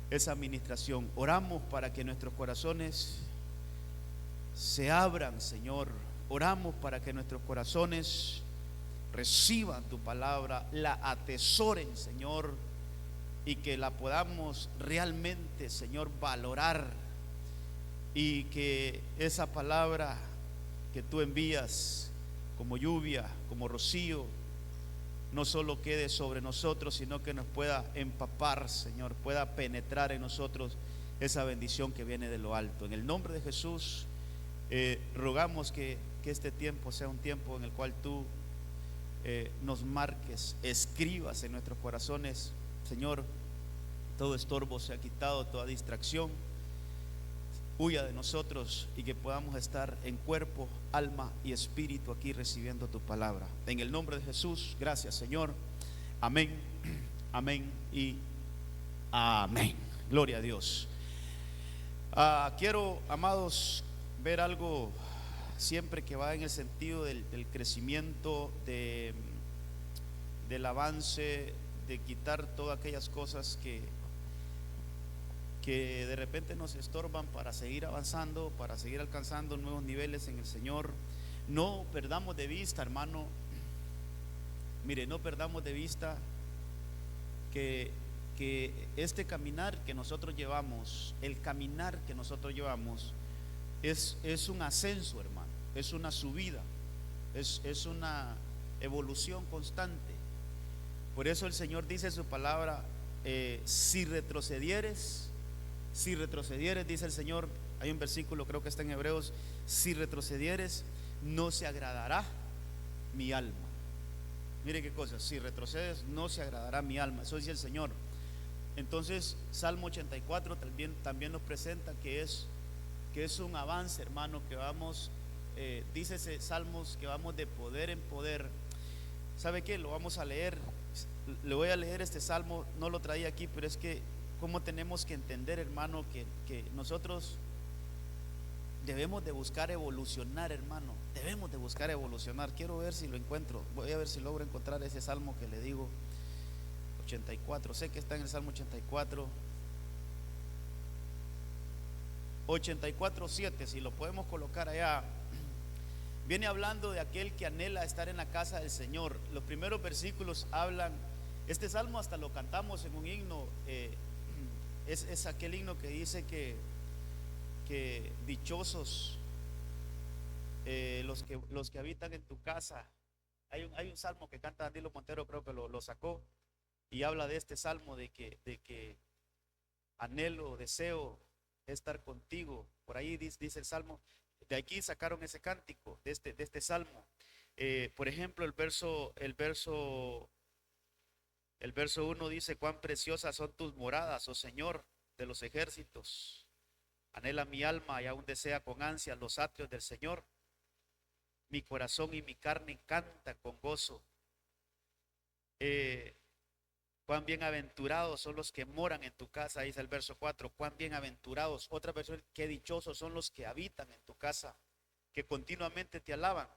esa administración. Oramos para que nuestros corazones se abran, Señor. Oramos para que nuestros corazones reciban tu palabra, la atesoren, Señor, y que la podamos realmente, Señor, valorar, y que esa palabra que tú envías como lluvia, como rocío, no solo quede sobre nosotros, sino que nos pueda empapar, Señor, pueda penetrar en nosotros esa bendición que viene de lo alto. En el nombre de Jesús, rogamos que este tiempo sea un tiempo en el cual tú nos marques, escribas en nuestros corazones, Señor, todo estorbo sea quitado, toda distracción huya de nosotros, y que podamos estar en cuerpo, alma y espíritu aquí recibiendo tu palabra. En el nombre de Jesús, gracias, Señor. Amén, amén y amén. Gloria a Dios. Quiero, amados, ver algo siempre que va en el sentido del crecimiento, del avance, de quitar todas aquellas cosas que de repente nos estorban para seguir avanzando, para seguir alcanzando nuevos niveles en el Señor. No perdamos de vista, hermano, mire, no perdamos de vista que este caminar que nosotros llevamos, el caminar que nosotros llevamos, es un ascenso, hermano, es una subida, es una evolución constante. Por eso el Señor dice en su palabra, si retrocedieres, dice el Señor, hay un versículo, creo que está en Hebreos, si retrocedieres, no se agradará mi alma. Mire qué cosa, si retrocedes, no se agradará mi alma, eso dice el Señor. Entonces, Salmo 84 también nos presenta que es un avance, hermano, que vamos, dice ese Salmos, que vamos de poder en poder. ¿Sabe qué? Lo vamos a leer, le voy a leer este Salmo, no lo traía aquí, pero es que cómo tenemos que entender, hermano, que nosotros debemos de buscar evolucionar, hermano, debemos de buscar evolucionar. Quiero ver si lo encuentro, voy a ver si logro encontrar ese Salmo que le digo, 84, sé que está en el Salmo 84, 84:7, si lo podemos colocar allá. Viene hablando de aquel que anhela estar en la casa del Señor. Los primeros versículos hablan, este salmo hasta lo cantamos en un himno, es aquel himno que dice que dichosos los que habitan en tu casa. Hay un salmo que canta Danilo Montero, creo que lo sacó, y habla de este salmo, de que anhelo, deseo estar contigo. Por ahí dice el salmo. De aquí sacaron ese cántico, de este salmo. Por ejemplo, el verso 1 dice: cuán preciosas son tus moradas, oh Señor de los ejércitos. Anhela mi alma y aún desea con ansia los atrios del Señor. Mi corazón y mi carne cantan con gozo. Cuán bienaventurados son los que moran en tu casa, dice el verso 4. Cuán bienaventurados, otra versión, qué dichosos son los que habitan en tu casa, que continuamente te alaban.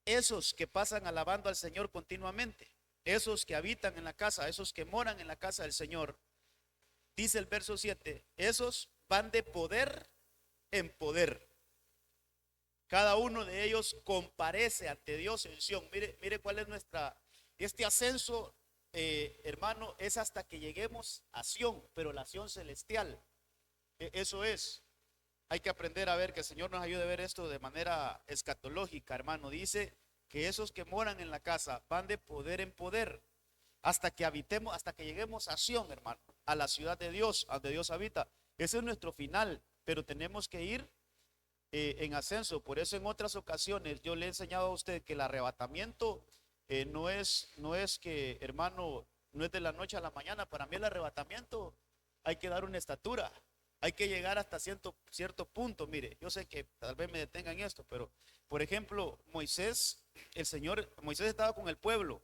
Esos que pasan alabando al Señor continuamente, esos que habitan en la casa, esos que moran en la casa del Señor, dice el verso 7, esos van de poder en poder. Cada uno de ellos comparece ante Dios en Sión. Mire cuál es este ascenso, hermano, es hasta que lleguemos a Sión, pero la Sión celestial. Eso es. Hay que aprender a ver, que el Señor nos ayude a ver esto de manera escatológica, hermano. Dice que esos que moran en la casa van de poder en poder hasta que habitemos, hasta que lleguemos a Sión, hermano, a la ciudad de Dios, donde Dios habita. Ese es nuestro final, pero tenemos que ir en ascenso. Por eso en otras ocasiones yo le he enseñado a usted que el arrebatamiento no es que, hermano, no es de la noche a la mañana. Para mí el arrebatamiento hay que dar una estatura, hay que llegar hasta cierto punto. Mire, yo sé que tal vez me detengan en esto, pero por ejemplo, Moisés estaba con el pueblo,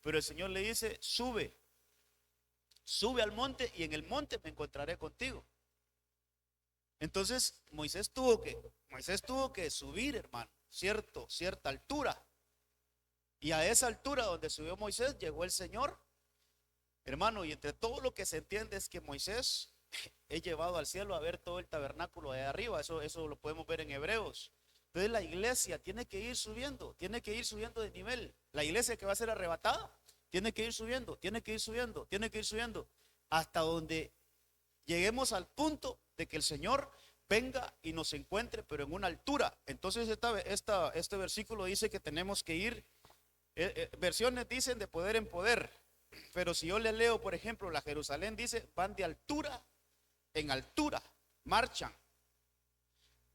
pero el Señor le dice: sube al monte y en el monte me encontraré contigo. Entonces Moisés tuvo que subir, hermano, cierta altura. Y a esa altura donde subió Moisés llegó el Señor, hermano. Y entre todo lo que se entiende es que Moisés es llevado al cielo a ver todo el tabernáculo de arriba. Eso lo podemos ver en Hebreos. Entonces la iglesia tiene que ir subiendo de nivel. La iglesia que va a ser arrebatada tiene que ir subiendo, tiene que ir subiendo, tiene que ir subiendo, hasta donde lleguemos al punto de que el Señor venga y nos encuentre, pero en una altura. Entonces este versículo dice que tenemos que ir, versiones dicen de poder en poder, pero si yo le leo, por ejemplo, la Jerusalén dice, van de altura en altura, marchan.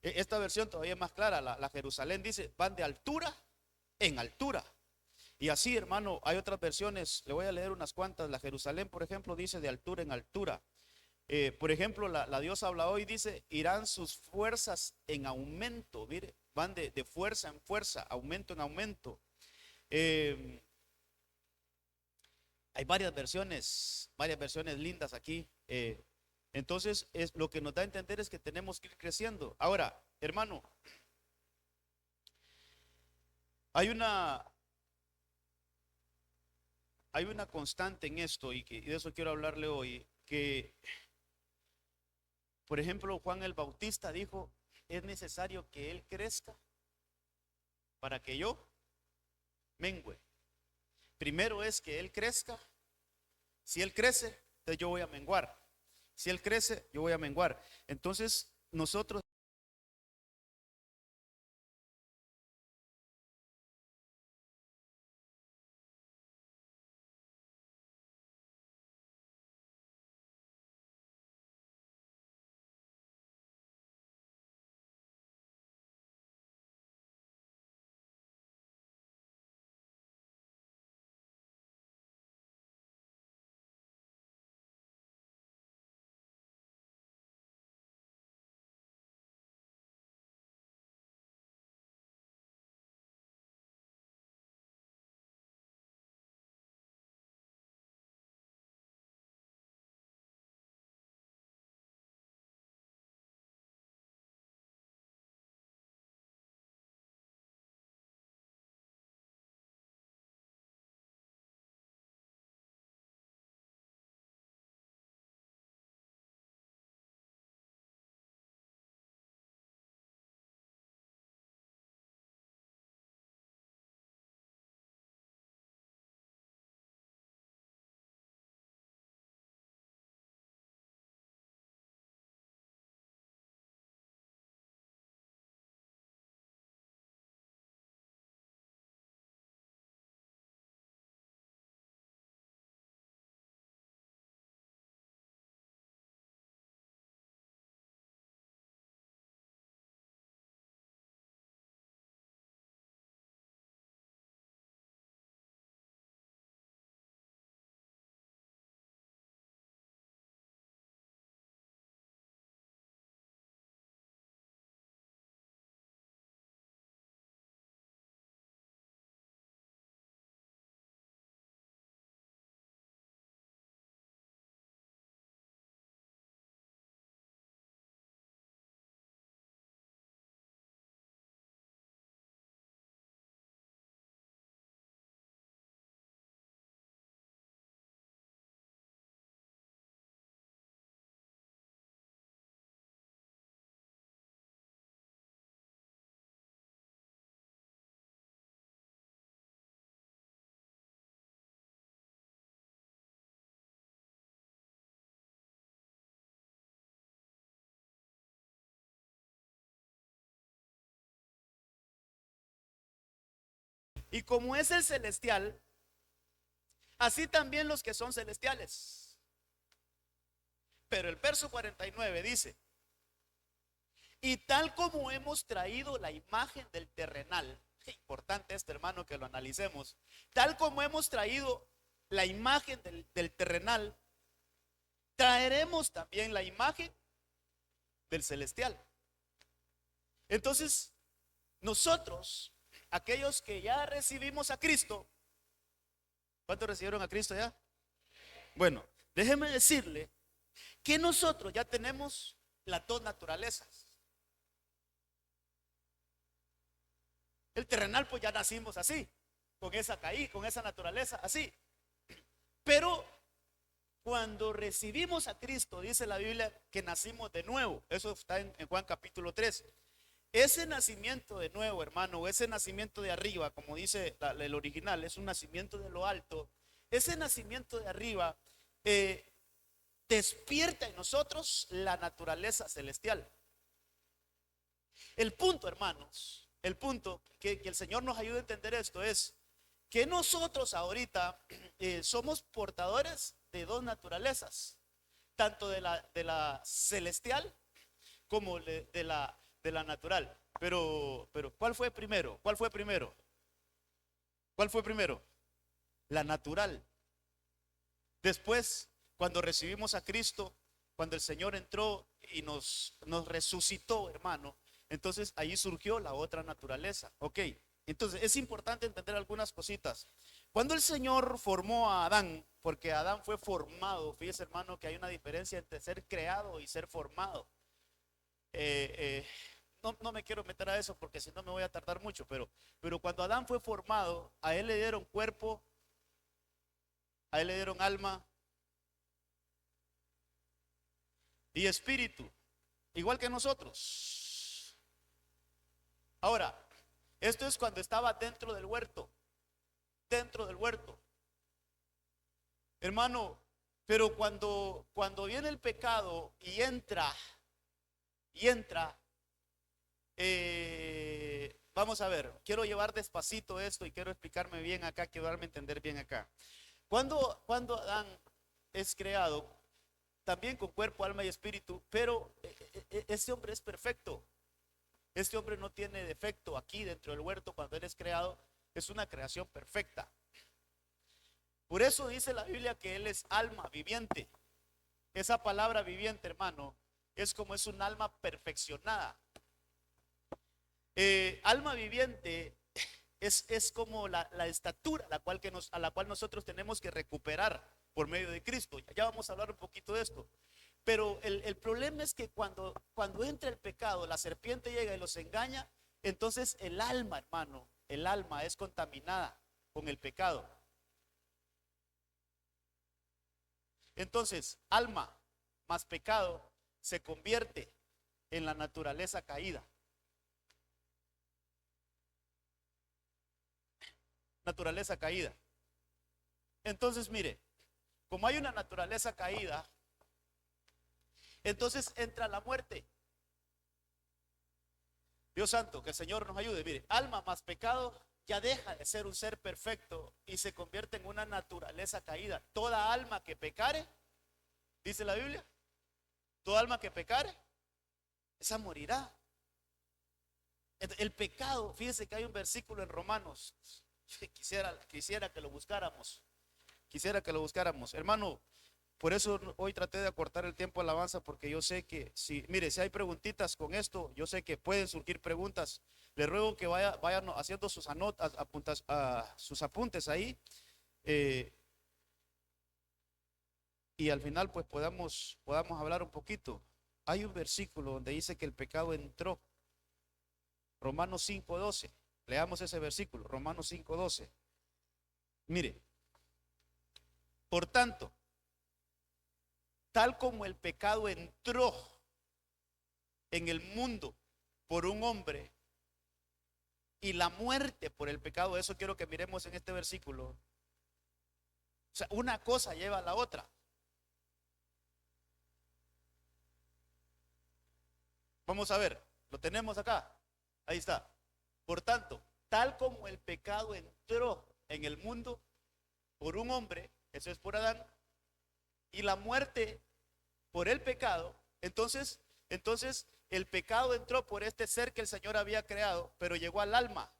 Esta versión todavía es más clara, la Jerusalén dice, van de altura en altura. Y así, hermano, hay otras versiones, le voy a leer unas cuantas. La Jerusalén, por ejemplo, dice de altura en altura. Por ejemplo, la Dios habla hoy, dice, irán sus fuerzas en aumento. Mire, van de fuerza en fuerza, aumento en aumento. Hay varias versiones lindas aquí. Entonces, lo que nos da a entender es que tenemos que ir creciendo. Ahora, hermano, hay una constante en esto, y de eso quiero hablarle hoy, que, por ejemplo, Juan el Bautista dijo, es necesario que él crezca para que yo mengüe. Primero es que él crezca. Si él crece, entonces yo voy a menguar. Si él crece, yo voy a menguar. Entonces, nosotros y como es el celestial, así también los que son celestiales. Pero el verso 49 dice, y tal como hemos traído la imagen del terrenal, importante esto, hermano, que lo analicemos, tal como hemos traído la imagen del terrenal, traeremos también la imagen del celestial. Entonces, nosotros, aquellos que ya recibimos a Cristo, ¿cuántos recibieron a Cristo ya? Bueno, déjeme decirle que nosotros ya tenemos las dos naturalezas. El terrenal, pues ya nacimos así, con esa naturaleza así. Pero Cuando recibimos a Cristo, dice la Biblia que nacimos de nuevo. Eso está en Juan capítulo 3. Ese nacimiento de nuevo, hermano, ese nacimiento de arriba, como dice el original, es un nacimiento de lo alto. Ese nacimiento de arriba despierta en nosotros la naturaleza celestial. El punto, hermanos, el punto que el Señor nos ayude a entender esto es que nosotros ahorita somos portadores de dos naturalezas, tanto de la celestial como de la natural. Pero, ¿cuál fue primero? ¿Cuál fue primero? ¿Cuál fue primero? La natural. Después, cuando recibimos a Cristo, cuando el Señor entró y nos resucitó, hermano, entonces ahí surgió la otra naturaleza. Ok, entonces es importante entender algunas cositas. Cuando el Señor formó a Adán, porque Adán fue formado, fíjese, hermano, que hay una diferencia entre ser creado y ser formado. No me quiero meter a eso porque si no me voy a tardar mucho, pero cuando Adán fue formado, a él le dieron cuerpo, a él le dieron alma y espíritu, igual que nosotros. Ahora, esto es cuando estaba dentro del huerto, hermano. Pero cuando viene el pecado y entra, vamos a ver, quiero llevar despacito esto y quiero explicarme bien acá, quiero darme a entender bien acá. Cuando Adán es creado, también con cuerpo, alma y espíritu, pero este hombre es perfecto. Este hombre no tiene defecto aquí dentro del huerto cuando él es creado, es una creación perfecta. Por eso dice la Biblia que él es alma viviente. Esa palabra viviente, hermano, es como es un alma perfeccionada. Alma viviente es como la estatura a la cual nosotros tenemos que recuperar por medio de Cristo. Ya vamos a hablar un poquito de esto. Pero el problema es que cuando entra el pecado, la serpiente llega y los engaña, entonces el alma, hermano, el alma es contaminada con el pecado. Entonces, alma más pecado se convierte en la naturaleza caída. Naturaleza caída. Entonces, mire, como hay una naturaleza caída, entonces entra la muerte. Dios santo, que el Señor nos ayude. Mire, alma más pecado ya deja de ser un ser perfecto y se convierte en una naturaleza caída. Toda alma que pecare, dice la Biblia, toda alma que pecare, esa morirá. El pecado, fíjese que hay un versículo en Romanos, quisiera que lo buscáramos, hermano. Por eso hoy traté de acortar el tiempo de alabanza, porque yo sé que si hay preguntitas con esto, yo sé que pueden surgir preguntas. Les ruego que vayan haciendo sus sus apuntes ahí, y al final pues podamos hablar un poquito. Hay un versículo donde dice que el pecado entró, Romanos 5:12. Leamos ese versículo, Romanos 5:12. Mire, por tanto, tal como el pecado entró en el mundo por un hombre y la muerte por el pecado, eso quiero que miremos en este versículo. O sea, una cosa lleva a la otra. Vamos a ver, lo tenemos acá. Ahí está. Por tanto, tal como el pecado entró en el mundo por un hombre, eso es por Adán, y la muerte por el pecado, entonces el pecado entró por este ser que el Señor había creado, pero llegó al alma.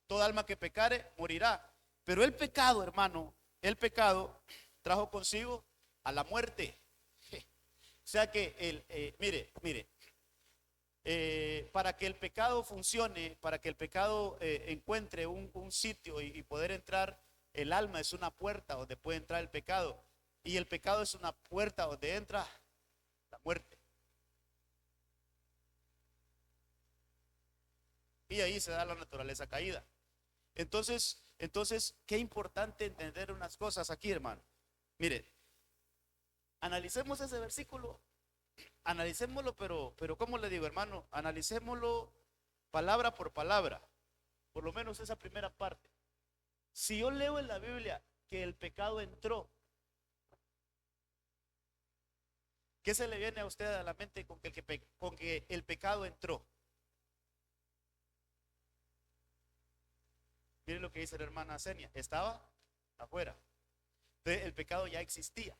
Toda alma que pecare morirá. Pero el pecado, hermano, el pecado trajo consigo a la muerte. O sea que mire, para que el pecado funcione, para que el pecado encuentre un sitio y poder entrar, el alma es una puerta donde puede entrar el pecado, y el pecado es una puerta donde entra la muerte. Y ahí se da la naturaleza caída. Entonces, qué importante entender unas cosas aquí, hermano. Mire, Analicemos ese versículo, analicémoslo, pero ¿cómo le digo, hermano? Analicémoslo palabra por palabra, por lo menos esa primera parte. Si yo leo en la Biblia que el pecado entró, ¿qué se le viene a usted a la mente con que el pecado entró? Mire lo que dice la hermana Senia, estaba afuera. Entonces el pecado ya existía.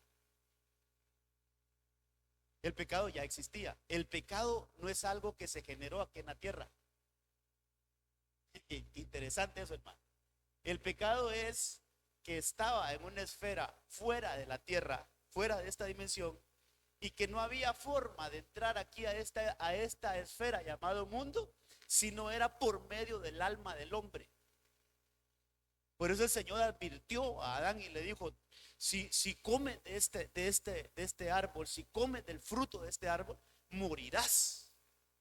El pecado ya existía. El pecado no es algo que se generó aquí en la tierra. Interesante eso, hermano. El pecado es que estaba en una esfera fuera de la tierra, fuera de esta dimensión, y que no había forma de entrar aquí a esta esfera llamado mundo, si no era por medio del alma del hombre. Por eso el Señor advirtió a Adán y le dijo: si comes de este árbol, si comes del fruto de este árbol, morirás,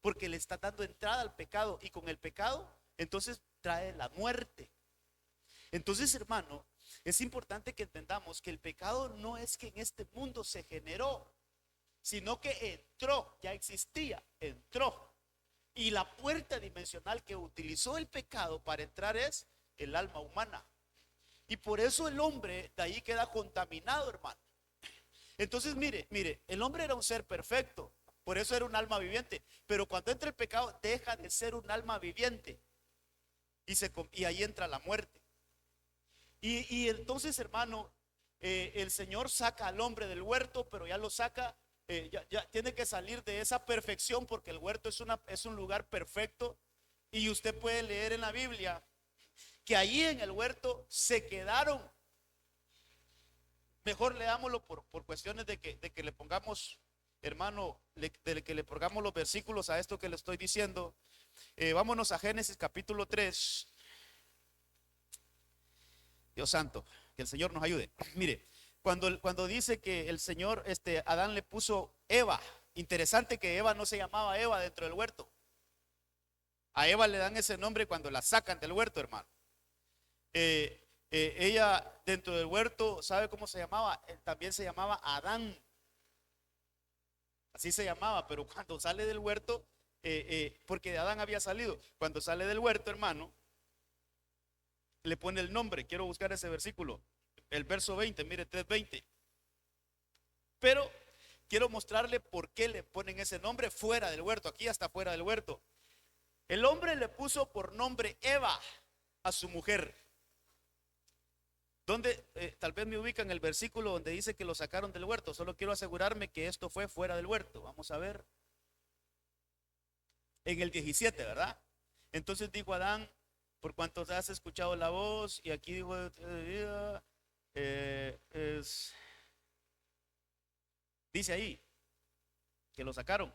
porque le está dando entrada al pecado, y con el pecado entonces trae la muerte. Entonces, hermano, es importante que entendamos que el pecado no es que en este mundo se generó, sino que entró, ya existía, entró. Y la puerta dimensional que utilizó el pecado para entrar es el alma humana. Y por eso el hombre de ahí queda contaminado, hermano. Entonces, mire, el hombre era un ser perfecto, por eso era un alma viviente. Pero cuando entra el pecado, deja de ser un alma viviente. Y ahí entra la muerte. Y entonces, hermano, el Señor saca al hombre del huerto, pero ya lo saca, ya tiene que salir de esa perfección, porque el huerto es un lugar perfecto. Y usted puede leer en la Biblia que allí en el huerto se quedaron. Mejor leámoslo por cuestiones de que le pongamos, hermano, de que le pongamos los versículos a esto que le estoy diciendo. Vámonos a Génesis capítulo 3. Dios santo, que el Señor nos ayude. Mire, cuando dice que el Señor, Adán le puso Eva, interesante que Eva no se llamaba Eva dentro del huerto. A Eva le dan ese nombre cuando la sacan del huerto, hermano. Ella dentro del huerto, ¿sabe cómo se llamaba? También se llamaba Adán. Así se llamaba, pero cuando sale del huerto, porque de Adán había salido, cuando sale del huerto, hermano, le pone el nombre. Quiero buscar ese versículo, el verso 20, mire, 3:20. Pero quiero mostrarle por qué le ponen ese nombre fuera del huerto, aquí hasta fuera del huerto. El hombre le puso por nombre Eva a su mujer. ¿Dónde? Tal vez me ubican el versículo donde dice que lo sacaron del huerto. Solo quiero asegurarme que esto fue fuera del huerto. Vamos a ver. En el 17, ¿verdad? Entonces dijo Adán: por cuanto has escuchado la voz, y aquí dijo, dice ahí que lo sacaron.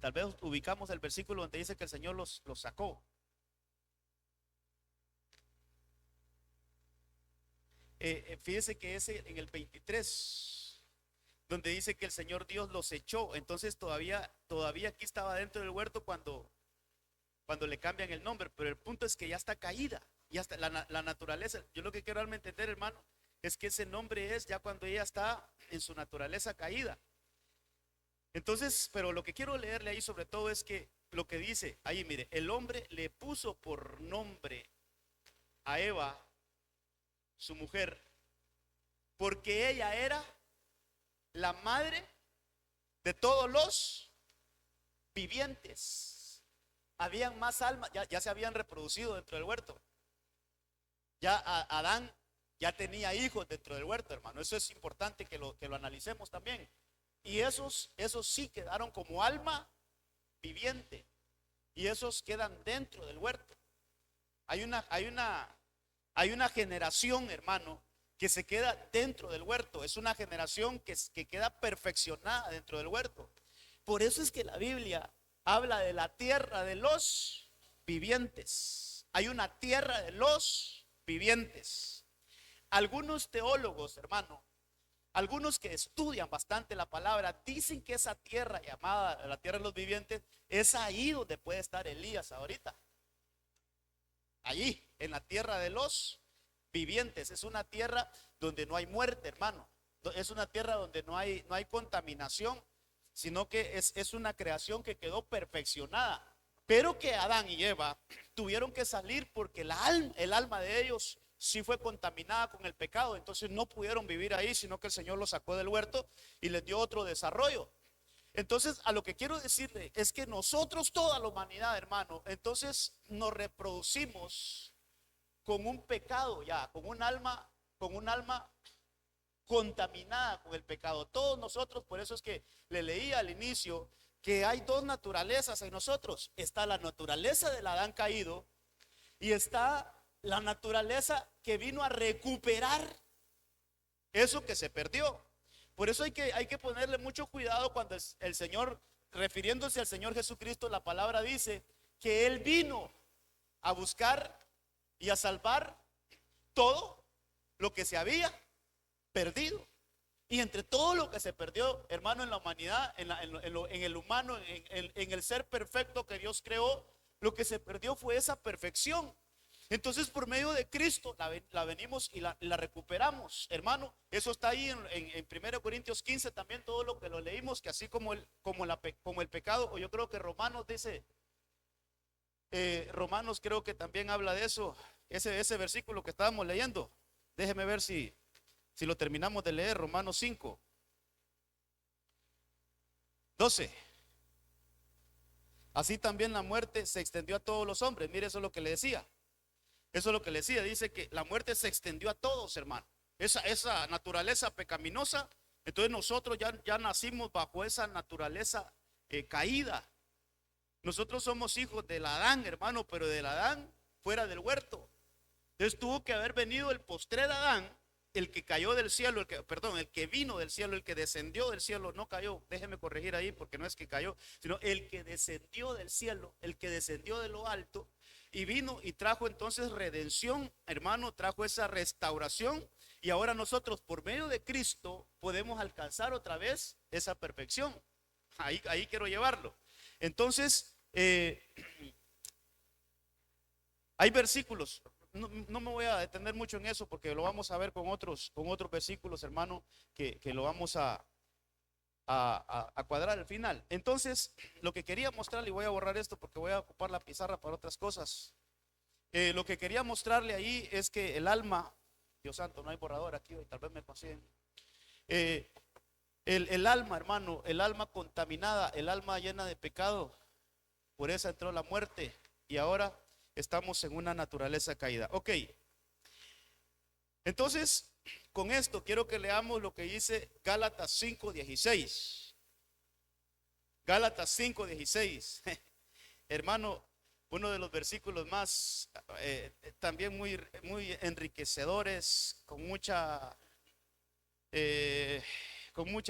Tal vez ubicamos el versículo donde dice que el Señor los sacó. Fíjese que es en el 23, donde dice que el Señor Dios los echó. Entonces todavía aquí estaba dentro del huerto cuando le cambian el nombre, pero el punto es que ya está caída, ya está la naturaleza. Yo lo que quiero realmente entender, hermano, es que ese nombre es ya cuando ella está en su naturaleza caída. Entonces, pero lo que quiero leerle ahí sobre todo es que lo que dice ahí, mire, el hombre le puso por nombre a Eva, su mujer, porque ella era la madre de todos los vivientes. Habían más almas, ya se habían reproducido dentro del huerto. Ya Adán ya tenía hijos dentro del huerto, hermano. Eso es importante que lo analicemos también. Y esos sí quedaron como alma viviente. Y esos quedan dentro del huerto. Hay una generación, hermano, que se queda dentro del huerto. Es una generación que queda perfeccionada dentro del huerto. Por eso es que la Biblia habla de la tierra de los vivientes. Hay una tierra de los vivientes. Algunos teólogos, hermano, algunos que estudian bastante la palabra, dicen que esa tierra llamada la tierra de los vivientes es ahí donde puede estar Elías ahorita. Allí, en la tierra de los vivientes. Es una tierra donde no hay muerte, hermano. es una tierra donde no hay contaminación, sino que es una creación que quedó perfeccionada. Pero que Adán y Eva tuvieron que salir porque el alma de ellos sí fue contaminada con el pecado. Entonces no pudieron vivir ahí, sino que el Señor los sacó del huerto y les dio otro desarrollo. Entonces, a lo que quiero decirle es que nosotros, toda la humanidad, hermano, entonces nos reproducimos con un pecado ya, con un alma contaminada con el pecado. Todos nosotros, por eso es que le leía al inicio que hay dos naturalezas en nosotros. Está la naturaleza del Adán caído y está la naturaleza que vino a recuperar eso que se perdió. Por eso hay que ponerle mucho cuidado cuando el Señor, refiriéndose al Señor Jesucristo, la palabra dice que Él vino a buscar y a salvar todo lo que se había perdido. Y entre todo lo que se perdió, hermano, en la humanidad, en el humano, en el ser perfecto que Dios creó, lo que se perdió fue esa perfección. Entonces, por medio de Cristo la venimos y la recuperamos, hermano. Eso está ahí en 1 Corintios 15 también, todo lo que lo leímos, que así como el pecado, o yo creo que Romanos dice, Romanos creo que también habla de eso, ese versículo que estábamos leyendo. Déjeme ver si lo terminamos de leer, Romanos 5, 12. Así también la muerte se extendió a todos los hombres. Mire, eso es lo que le decía. Eso es lo que le decía. Dice que la muerte se extendió a todos, hermano. Esa naturaleza pecaminosa. Entonces nosotros ya nacimos bajo esa naturaleza caída. Nosotros somos hijos del Adán, hermano, pero del Adán fuera del huerto. Entonces tuvo que haber venido el postrer Adán, el que cayó del cielo, el que vino del cielo, el que descendió del cielo, no cayó, déjeme corregir ahí porque no es que cayó, sino el que descendió del cielo, el que descendió de lo alto y vino y trajo entonces redención, hermano, trajo esa restauración y ahora nosotros por medio de Cristo podemos alcanzar otra vez esa perfección. Ahí quiero llevarlo. Entonces, hay versículos. No me voy a detener mucho en eso porque lo vamos a ver con otros versículos, hermano, que lo vamos a cuadrar al final. Entonces, lo que quería mostrarle, y voy a borrar esto porque voy a ocupar la pizarra para otras cosas. Lo que quería mostrarle ahí es que el alma, Dios santo, no hay borrador aquí hoy, tal vez me consiguen. El alma, hermano, el alma contaminada, el alma llena de pecado, por eso entró la muerte y ahora estamos en una naturaleza caída. Ok. Entonces, con esto quiero que leamos lo que dice Gálatas 5:16. Gálatas 5:16. Hermano, uno de los versículos más también muy enriquecedores, con mucha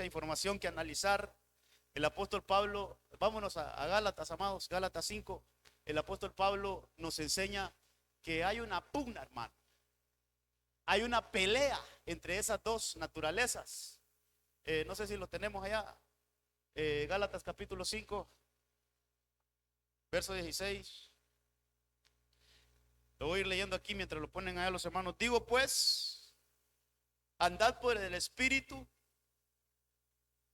información que analizar. El apóstol Pablo, vámonos a Gálatas, amados, Gálatas 5. El apóstol Pablo nos enseña que hay una pugna, hermano. Hay una pelea entre esas dos naturalezas. No sé si lo tenemos allá. Gálatas capítulo 5, verso 16. Lo voy a ir leyendo aquí mientras lo ponen allá los hermanos. Digo pues, andad por el Espíritu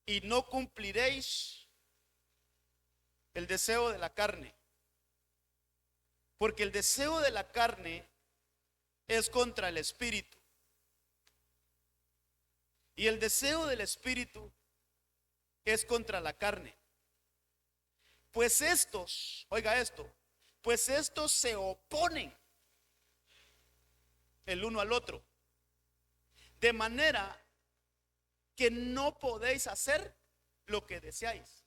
y no cumpliréis el deseo de la carne. Porque el deseo de la carne es contra el Espíritu. Y el deseo del Espíritu es contra la carne. Pues estos, oiga esto, pues estos se oponen el uno al otro. De manera que no podéis hacer lo que deseáis.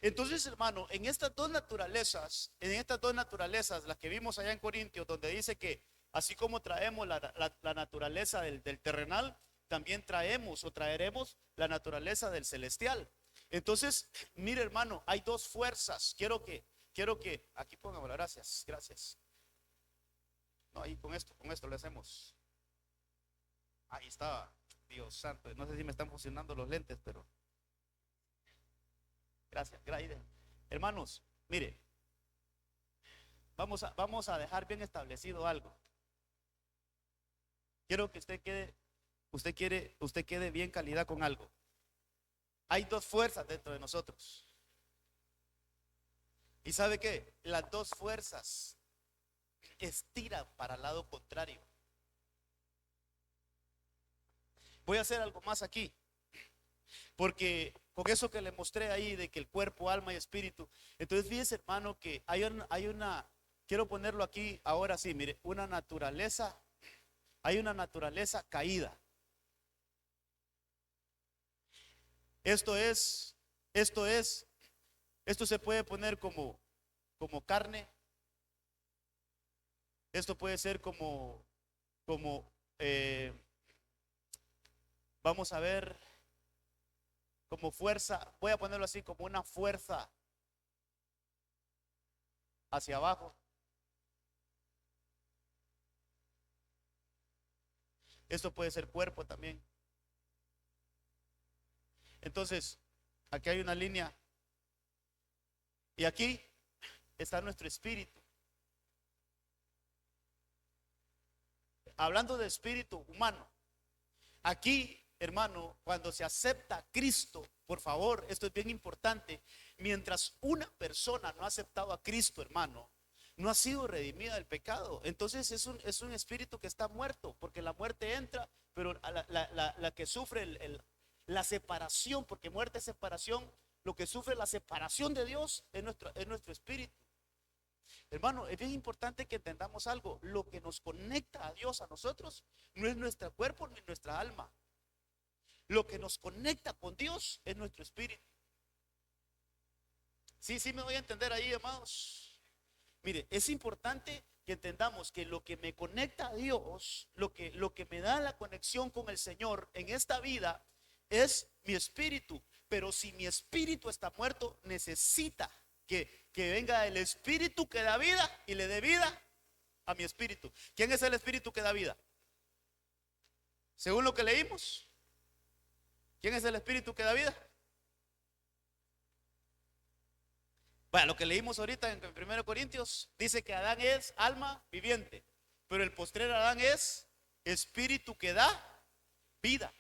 Entonces, hermano, en estas dos naturalezas, las que vimos allá en Corintios, donde dice que así como traemos la naturaleza del terrenal, también traeremos la naturaleza del celestial. Entonces, mire, hermano, hay dos fuerzas. Quiero que, aquí pongamos, gracias. No, ahí con esto le hacemos. Ahí está, Dios santo. No sé si me están funcionando los lentes, pero gracias. Hermanos, mire, vamos a dejar bien establecido algo. Quiero que usted quede usted quede bien calidad con algo. Hay dos fuerzas dentro de nosotros. ¿Y sabe qué? Las dos fuerzas estiran para el lado contrario. Voy a hacer algo más aquí, porque con eso que le mostré ahí de que el cuerpo, alma y espíritu, entonces fíjese, hermano, que quiero ponerlo aquí ahora sí, mire, hay una naturaleza caída. Esto es, esto es, esto se puede poner como carne, esto puede ser como vamos a ver, como fuerza, voy a ponerlo así, como una fuerza hacia abajo. Esto puede ser cuerpo también. Entonces, aquí hay una línea y aquí está nuestro espíritu. Hablando de espíritu humano, aquí, hermano, cuando se acepta a Cristo, por favor, esto es bien importante, mientras una persona no ha aceptado a Cristo, hermano, no ha sido redimida del pecado. Entonces es un espíritu que está muerto, porque la muerte entra, pero la que sufre la separación, porque muerte es separación, lo que sufre la separación de Dios es nuestro espíritu. Hermano, es bien importante que entendamos algo. Lo que nos conecta a Dios, a nosotros, no es nuestro cuerpo ni nuestra alma. Lo que nos conecta con Dios es nuestro espíritu. Sí, me voy a entender ahí, amados. Mire, es importante que entendamos que lo que me conecta a Dios, lo que me da la conexión con el Señor en esta vida es mi espíritu. Pero si mi espíritu está muerto, necesita que venga el espíritu que da vida y le dé vida a mi espíritu. ¿Quién es el espíritu que da vida? Según lo que leímos, ¿quién es el espíritu que da vida? Bueno, lo que leímos ahorita en 1 Corintios dice que Adán es alma viviente, pero el postrer Adán es espíritu que da vida.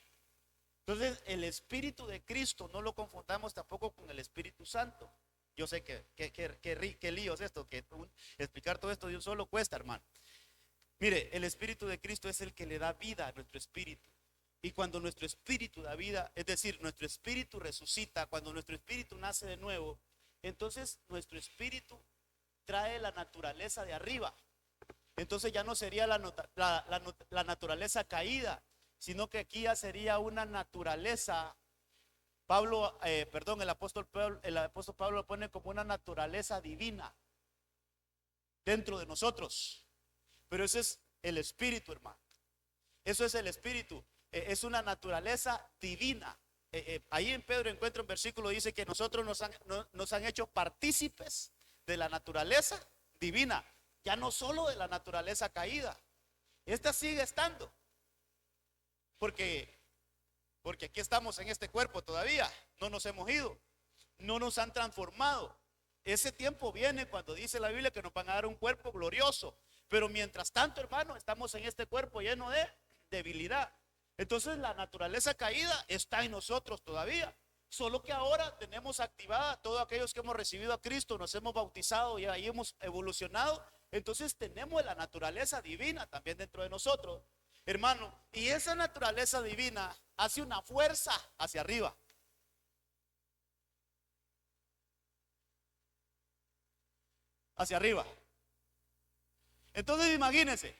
Entonces, el espíritu de Cristo no lo confundamos tampoco con el Espíritu Santo. Yo sé que lío es esto, que explicar todo esto de un solo cuesta, hermano. Mire, el Espíritu de Cristo es el que le da vida a nuestro espíritu. Y cuando nuestro espíritu da vida, es decir, nuestro espíritu resucita, cuando nuestro espíritu nace de nuevo, entonces nuestro espíritu trae la naturaleza de arriba. Entonces ya no sería la naturaleza caída, sino que aquí ya sería una naturaleza. El apóstol Pablo lo pone como una naturaleza divina dentro de nosotros. Pero ese es el espíritu, hermano. Eso es el espíritu. Es una naturaleza divina. Ahí en Pedro encuentro un versículo, dice que nosotros nos han hecho partícipes de la naturaleza divina. Ya no solo de la naturaleza caída. Esta sigue estando. Porque aquí estamos en este cuerpo todavía. No nos hemos ido. No nos han transformado. Ese tiempo viene cuando dice la Biblia que nos van a dar un cuerpo glorioso. Pero mientras tanto, hermano, estamos en este cuerpo lleno de debilidad. Entonces la naturaleza caída está en nosotros todavía. Solo que ahora tenemos activada todos aquellos que hemos recibido a Cristo, nos hemos bautizado y ahí hemos evolucionado. Entonces tenemos la naturaleza divina también dentro de nosotros, hermano. Y esa naturaleza divina hace una fuerza hacia arriba. Hacia arriba. Entonces imagínense,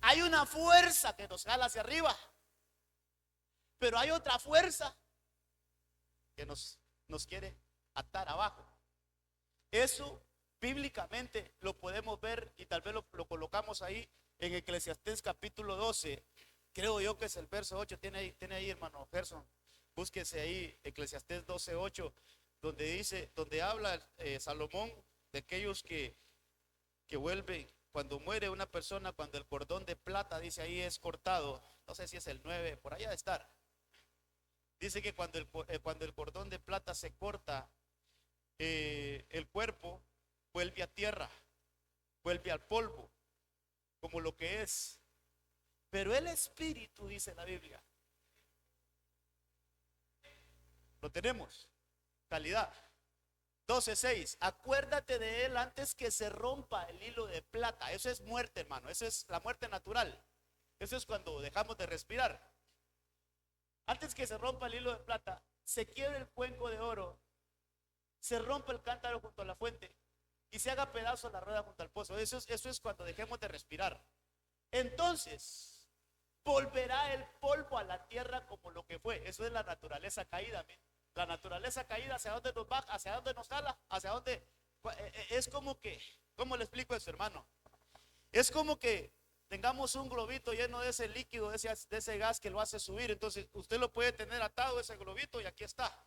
hay una fuerza que nos jala hacia arriba, pero hay otra fuerza que nos quiere atar abajo. Eso bíblicamente lo podemos ver y tal vez lo colocamos ahí en Eclesiastés capítulo 12. Creo yo que es el verso 8. Tiene ahí, hermano Gerson. Búsquese ahí Eclesiastés 12:8, donde habla Salomón de aquellos que vuelven cuando muere una persona, cuando el cordón de plata, dice ahí, es cortado. No sé si es el 9, por allá de estar. Dice que cuando el cordón de plata se corta, el cuerpo vuelve a tierra, vuelve al polvo, como lo que es. Pero el espíritu, dice la Biblia, lo tenemos, calidad. 12:6, acuérdate de él antes que se rompa el hilo de plata. Eso es muerte, hermano, eso es la muerte natural. Eso es cuando dejamos de respirar. Antes que se rompa el hilo de plata, se quiebre el cuenco de oro, se rompa el cántaro junto a la fuente y se haga pedazo la rueda junto al pozo. Eso es cuando dejemos de respirar. Entonces volverá el polvo a la tierra como lo que fue. Eso es la naturaleza caída. La naturaleza caída, ¿hacia dónde nos baja? ¿Hacia dónde nos jala? ¿Hacia dónde? Es como que, ¿cómo le explico eso, hermano? Es como que tengamos un globito lleno de ese líquido, de ese gas que lo hace subir. Entonces usted lo puede tener atado ese globito y aquí está.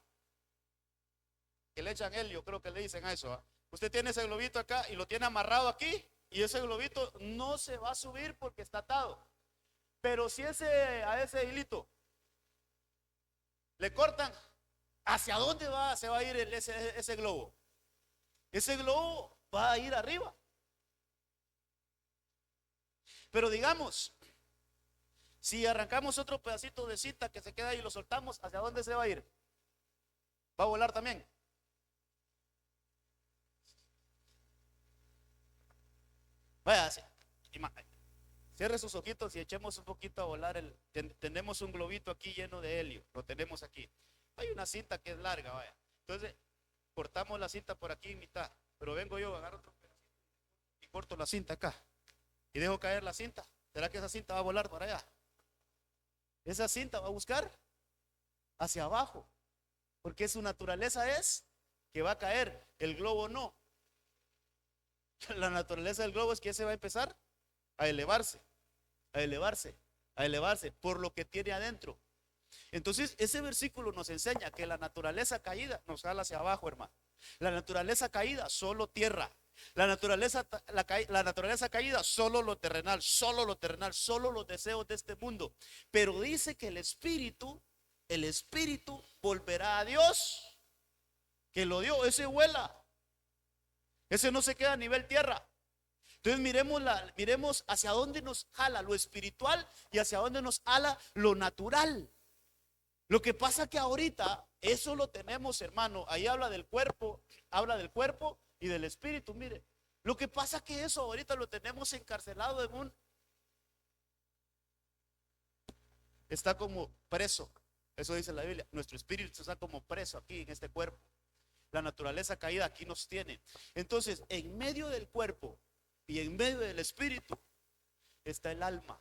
Que le echan helio, creo que le dicen a eso. Usted tiene ese globito acá y lo tiene amarrado aquí y ese globito no se va a subir porque está atado. Pero si a ese hilito le cortan, ¿hacia dónde se va a ir ese globo? Ese globo va a ir arriba. Pero digamos, si arrancamos otro pedacito de cinta que se queda ahí y lo soltamos, ¿hacia dónde se va a ir? ¿Va a volar también? Vaya, cierre sus ojitos y echemos un poquito a volar. Tenemos un globito aquí lleno de helio, lo tenemos aquí. Hay una cinta que es larga, vaya. Entonces, cortamos la cinta por aquí en mitad, pero vengo yo, agarro otro pedacito y corto la cinta acá. Y dejo caer la cinta. ¿Será que esa cinta va a volar para allá? Esa cinta va a buscar hacia abajo, porque su naturaleza es que va a caer, el globo no. La naturaleza del globo es que se va a empezar a elevarse, a elevarse, a elevarse por lo que tiene adentro. Entonces ese versículo nos enseña que la naturaleza caída nos jala hacia abajo, hermano. La naturaleza caída solo tierra. La naturaleza caída solo lo terrenal, solo los deseos de este mundo. Pero dice que el espíritu volverá a Dios, que lo dio. Ese vuela, ese no se queda a nivel tierra. Entonces miremos hacia dónde nos jala lo espiritual y hacia dónde nos jala lo natural. Lo que pasa que ahorita eso lo tenemos, hermano. Ahí habla del cuerpo y del espíritu. Mire, lo que pasa que eso ahorita lo tenemos encarcelado está como preso. Eso dice la Biblia. Nuestro espíritu está como preso aquí en este cuerpo. La naturaleza caída aquí nos tiene. Entonces, en medio del cuerpo y en medio del espíritu está el alma.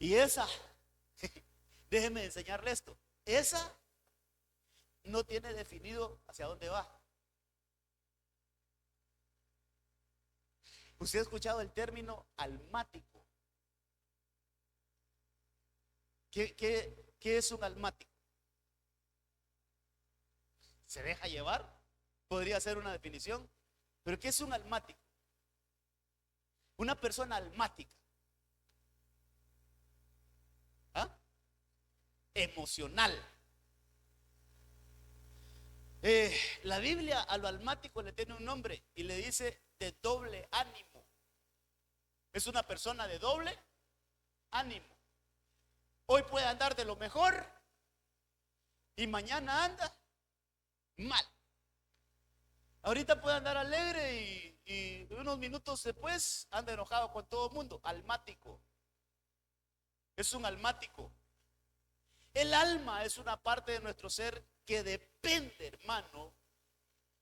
Y esa, déjeme enseñarle esto, esa no tiene definido hacia dónde va. Usted ha escuchado el término almático. ¿Qué es un almático? ¿Se deja llevar? Podría ser una definición. Pero ¿qué es un almático? Una persona almática. Emocional. La Biblia a lo almático le tiene un nombre y le dice de doble ánimo. Es una persona de doble ánimo. Hoy puede andar de lo mejor y mañana anda mal. Ahorita puede andar alegre y unos minutos después anda enojado con todo el mundo. Almático. Es un almático. El alma es una parte de nuestro ser que depende, hermano,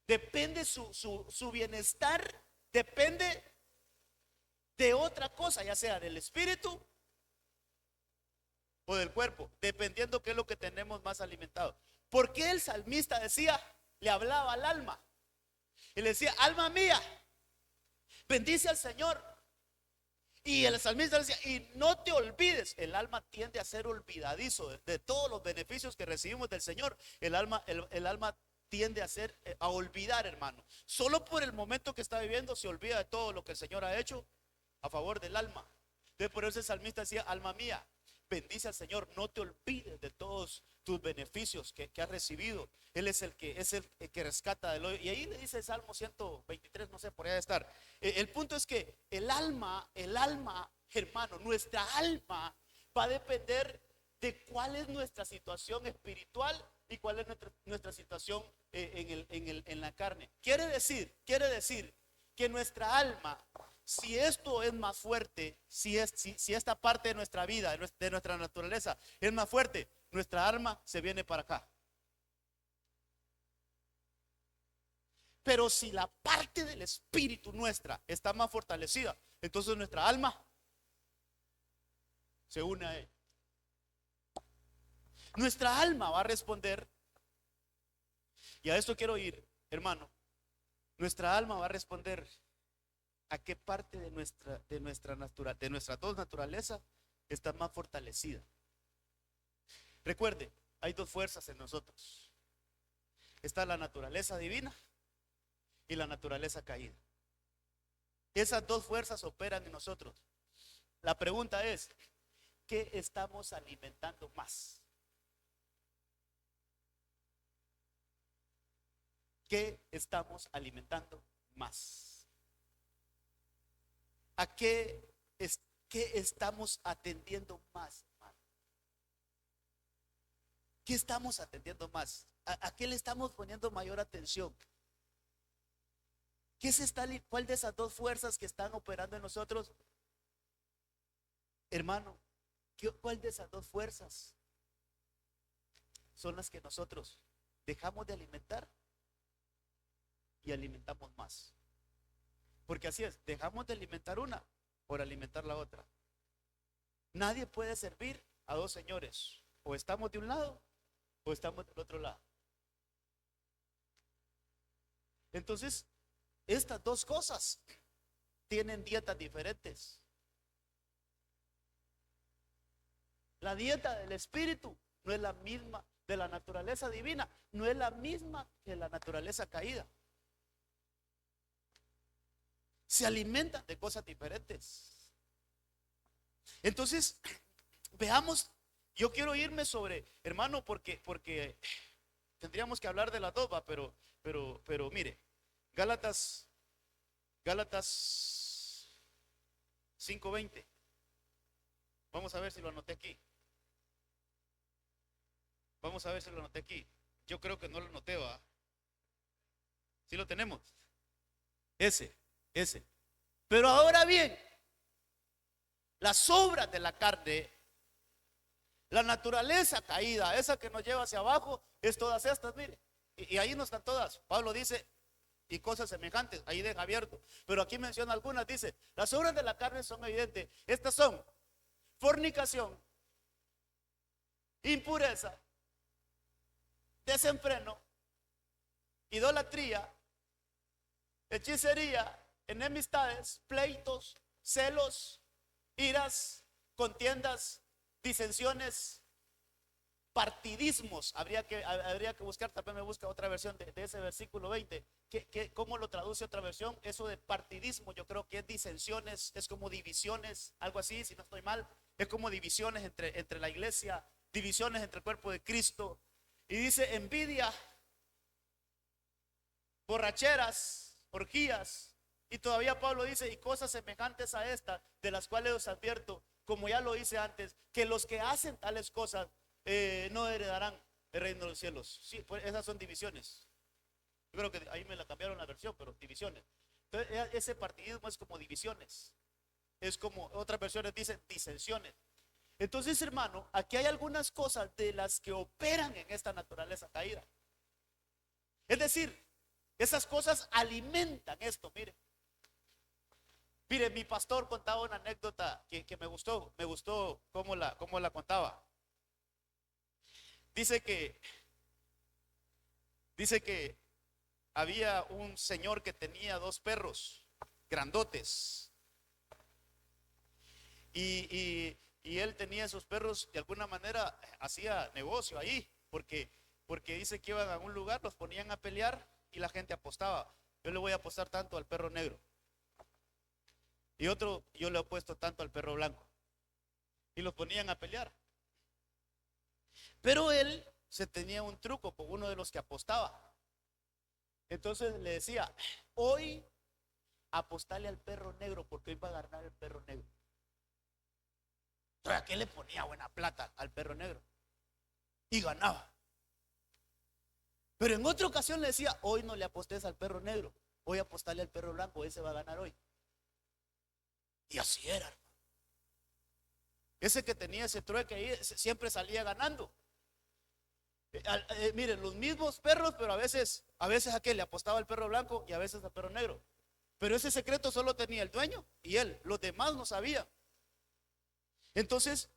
depende su bienestar, depende de otra cosa, ya sea del espíritu o del cuerpo, dependiendo qué es lo que tenemos más alimentado. ¿Por qué el salmista le hablaba al alma? Y le decía, alma mía, bendice al Señor. Y el salmista decía, y no te olvides. El alma tiende a ser olvidadizo de todos los beneficios que recibimos del Señor. El alma tiende a olvidar, hermano. Solo por el momento que está viviendo se olvida de todo lo que el Señor ha hecho a favor del alma. Entonces por eso el salmista decía, alma mía, bendice al Señor, no te olvides de todos tus beneficios que has recibido. Él es el que rescata del hoyo. Y ahí le dice el Salmo 123, no sé, por ahí de estar. El punto es que el alma, hermano, nuestra alma va a depender de cuál es nuestra situación espiritual y cuál es nuestra situación en la carne. Quiere decir que nuestra alma, si esto es más fuerte, si esta parte de nuestra vida, de nuestra naturaleza es más fuerte, nuestra alma se viene para acá. Pero si la parte del espíritu nuestra está más fortalecida, entonces nuestra alma se une a él. Nuestra alma va a responder, y a esto quiero ir, hermano. Nuestra alma va a responder a qué parte de nuestra dos naturaleza está más fortalecida. Recuerde, hay dos fuerzas en nosotros. Está la naturaleza divina y la naturaleza caída. Esas dos fuerzas operan en nosotros. La pregunta es, ¿qué estamos alimentando más? ¿Qué estamos alimentando más? ¿A qué estamos atendiendo más, hermano? ¿Qué estamos atendiendo más? ¿A qué le estamos poniendo mayor atención? ¿Cuál de esas dos fuerzas que están operando en nosotros? Hermano, ¿cuál de esas dos fuerzas son las que nosotros dejamos de alimentar y alimentamos más? Porque así es, dejamos de alimentar una por alimentar la otra. Nadie puede servir a dos señores. O estamos de un lado o estamos del otro lado. Entonces, estas dos cosas tienen dietas diferentes. La dieta del espíritu no es la misma, de la naturaleza divina, no es la misma que la naturaleza caída. Se alimentan de cosas diferentes. Entonces, veamos, yo quiero irme sobre, hermano, porque tendríamos que hablar de las dos, pero mire, Gálatas 5:20. Vamos a ver si lo anoté aquí. Yo creo que no lo anoté, ¿va? ¿Sí lo tenemos? Ese. Pero ahora bien, las obras de la carne, la naturaleza caída, esa que nos lleva hacia abajo, es todas estas, mire. Y ahí no están todas. Pablo dice, y cosas semejantes, ahí deja abierto. Pero aquí menciona algunas, dice, las obras de la carne son evidentes. Estas son fornicación, impureza, desenfreno, idolatría, hechicería, enemistades, pleitos, celos, iras, contiendas, disensiones, partidismos. Habría que buscar, tal vez me busca otra versión de ese versículo 20. ¿Cómo lo traduce otra versión? Eso de partidismo, yo creo que es disensiones, es como divisiones, algo así, si no estoy mal. Es como divisiones entre la iglesia, divisiones entre el cuerpo de Cristo. Y dice envidia, borracheras, orgías. Y todavía Pablo dice, y cosas semejantes a estas, de las cuales os advierto, como ya lo hice antes, que los que hacen tales cosas no heredarán el reino de los cielos. Sí, pues esas son divisiones. Yo creo que ahí me la cambiaron la versión, pero divisiones. Entonces, ese partidismo es como divisiones. Es como otras versiones dicen disensiones. Entonces, hermano, aquí hay algunas cosas de las que operan en esta naturaleza caída. Es decir, esas cosas alimentan esto, mire. Mire, mi pastor contaba una anécdota que me gustó cómo la contaba. Dice que había un señor que tenía 2 perros grandotes. Y él tenía esos perros, de alguna manera hacía negocio ahí, porque dice que iban a un lugar, los ponían a pelear y la gente apostaba. Yo le voy a apostar tanto al perro negro. Y otro, yo le he puesto tanto al perro blanco. Y los ponían a pelear. Pero él se tenía un truco con uno de los que apostaba. Entonces le decía, hoy apostale al perro negro porque hoy va a ganar el perro negro. Entonces, ¿a qué le ponía buena plata al perro negro? Y ganaba. Pero en otra ocasión le decía, hoy no le apostes al perro negro, hoy apostale al perro blanco, ese va a ganar hoy. Y así era, hermano. Ese que tenía ese trueque ahí siempre salía ganando. Miren, los mismos perros, pero a veces a qué le apostaba al perro blanco y a veces al perro negro. Pero ese secreto solo tenía el dueño y él, los demás no sabían. Entonces,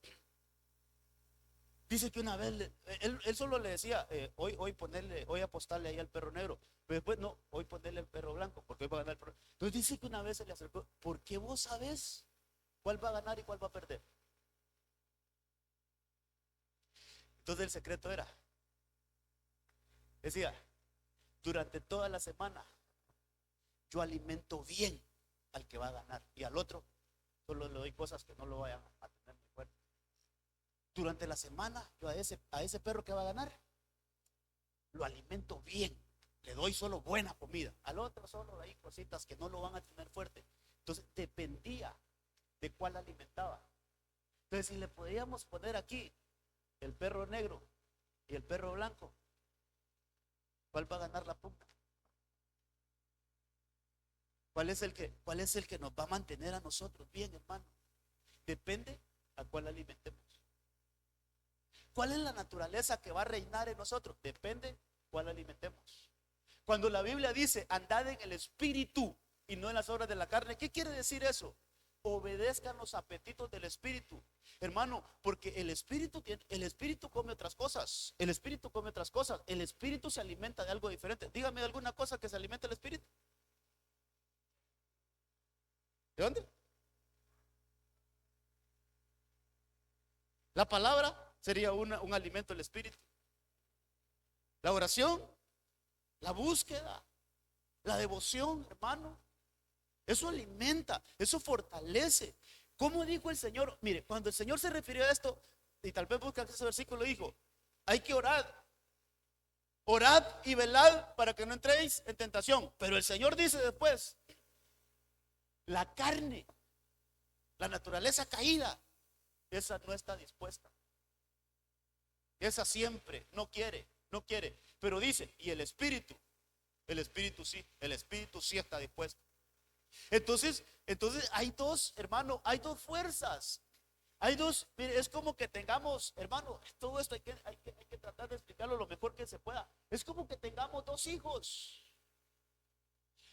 dice que una vez él solo le decía, hoy apostarle ahí al perro negro. Pero después no, hoy ponerle el perro blanco, porque hoy va a ganar el perro. Entonces dice que una vez se le acercó, ¿por qué vos sabés cuál va a ganar y cuál va a perder? Entonces el secreto decía, durante toda la semana yo alimento bien al que va a ganar y al otro solo le doy cosas que no lo vayan a tener muy fuerte. Durante la semana yo a ese perro que va a ganar lo alimento bien, le doy solo buena comida, al otro solo hay cositas que no lo van a tener fuerte. Entonces dependía de cuál alimentaba. Entonces si le podíamos poner aquí el perro negro y el perro blanco, ¿cuál va a ganar la punta? ¿Cuál es el que nos va a mantener a nosotros bien, hermano? Depende a cuál alimentemos. ¿Cuál es la naturaleza que va a reinar en nosotros? Depende cuál alimentemos. Cuando la Biblia dice andad en el espíritu y no en las obras de la carne, ¿qué quiere decir eso? Obedezcan los apetitos del espíritu, hermano, porque el espíritu come otras cosas. El espíritu come otras cosas. El espíritu se alimenta de algo diferente. Dígame alguna cosa que se alimenta el espíritu. ¿De dónde? La palabra sería un alimento del espíritu. La oración, la búsqueda, la devoción, hermano. Eso alimenta, eso fortalece. ¿Cómo dijo el Señor? Mire, cuando el Señor se refirió a esto, y tal vez busca ese versículo, dijo, hay que orar. Orad y velad para que no entréis en tentación. Pero el Señor dice después, la carne, la naturaleza caída, esa no está dispuesta. Esa siempre no quiere. Pero dice, y el espíritu sí, el espíritu sí está dispuesto. Entonces hay dos, hermano, hay dos fuerzas. Hay dos, mire, es como que tengamos, hermano, todo esto hay que tratar de explicarlo lo mejor que se pueda. Es como que tengamos dos hijos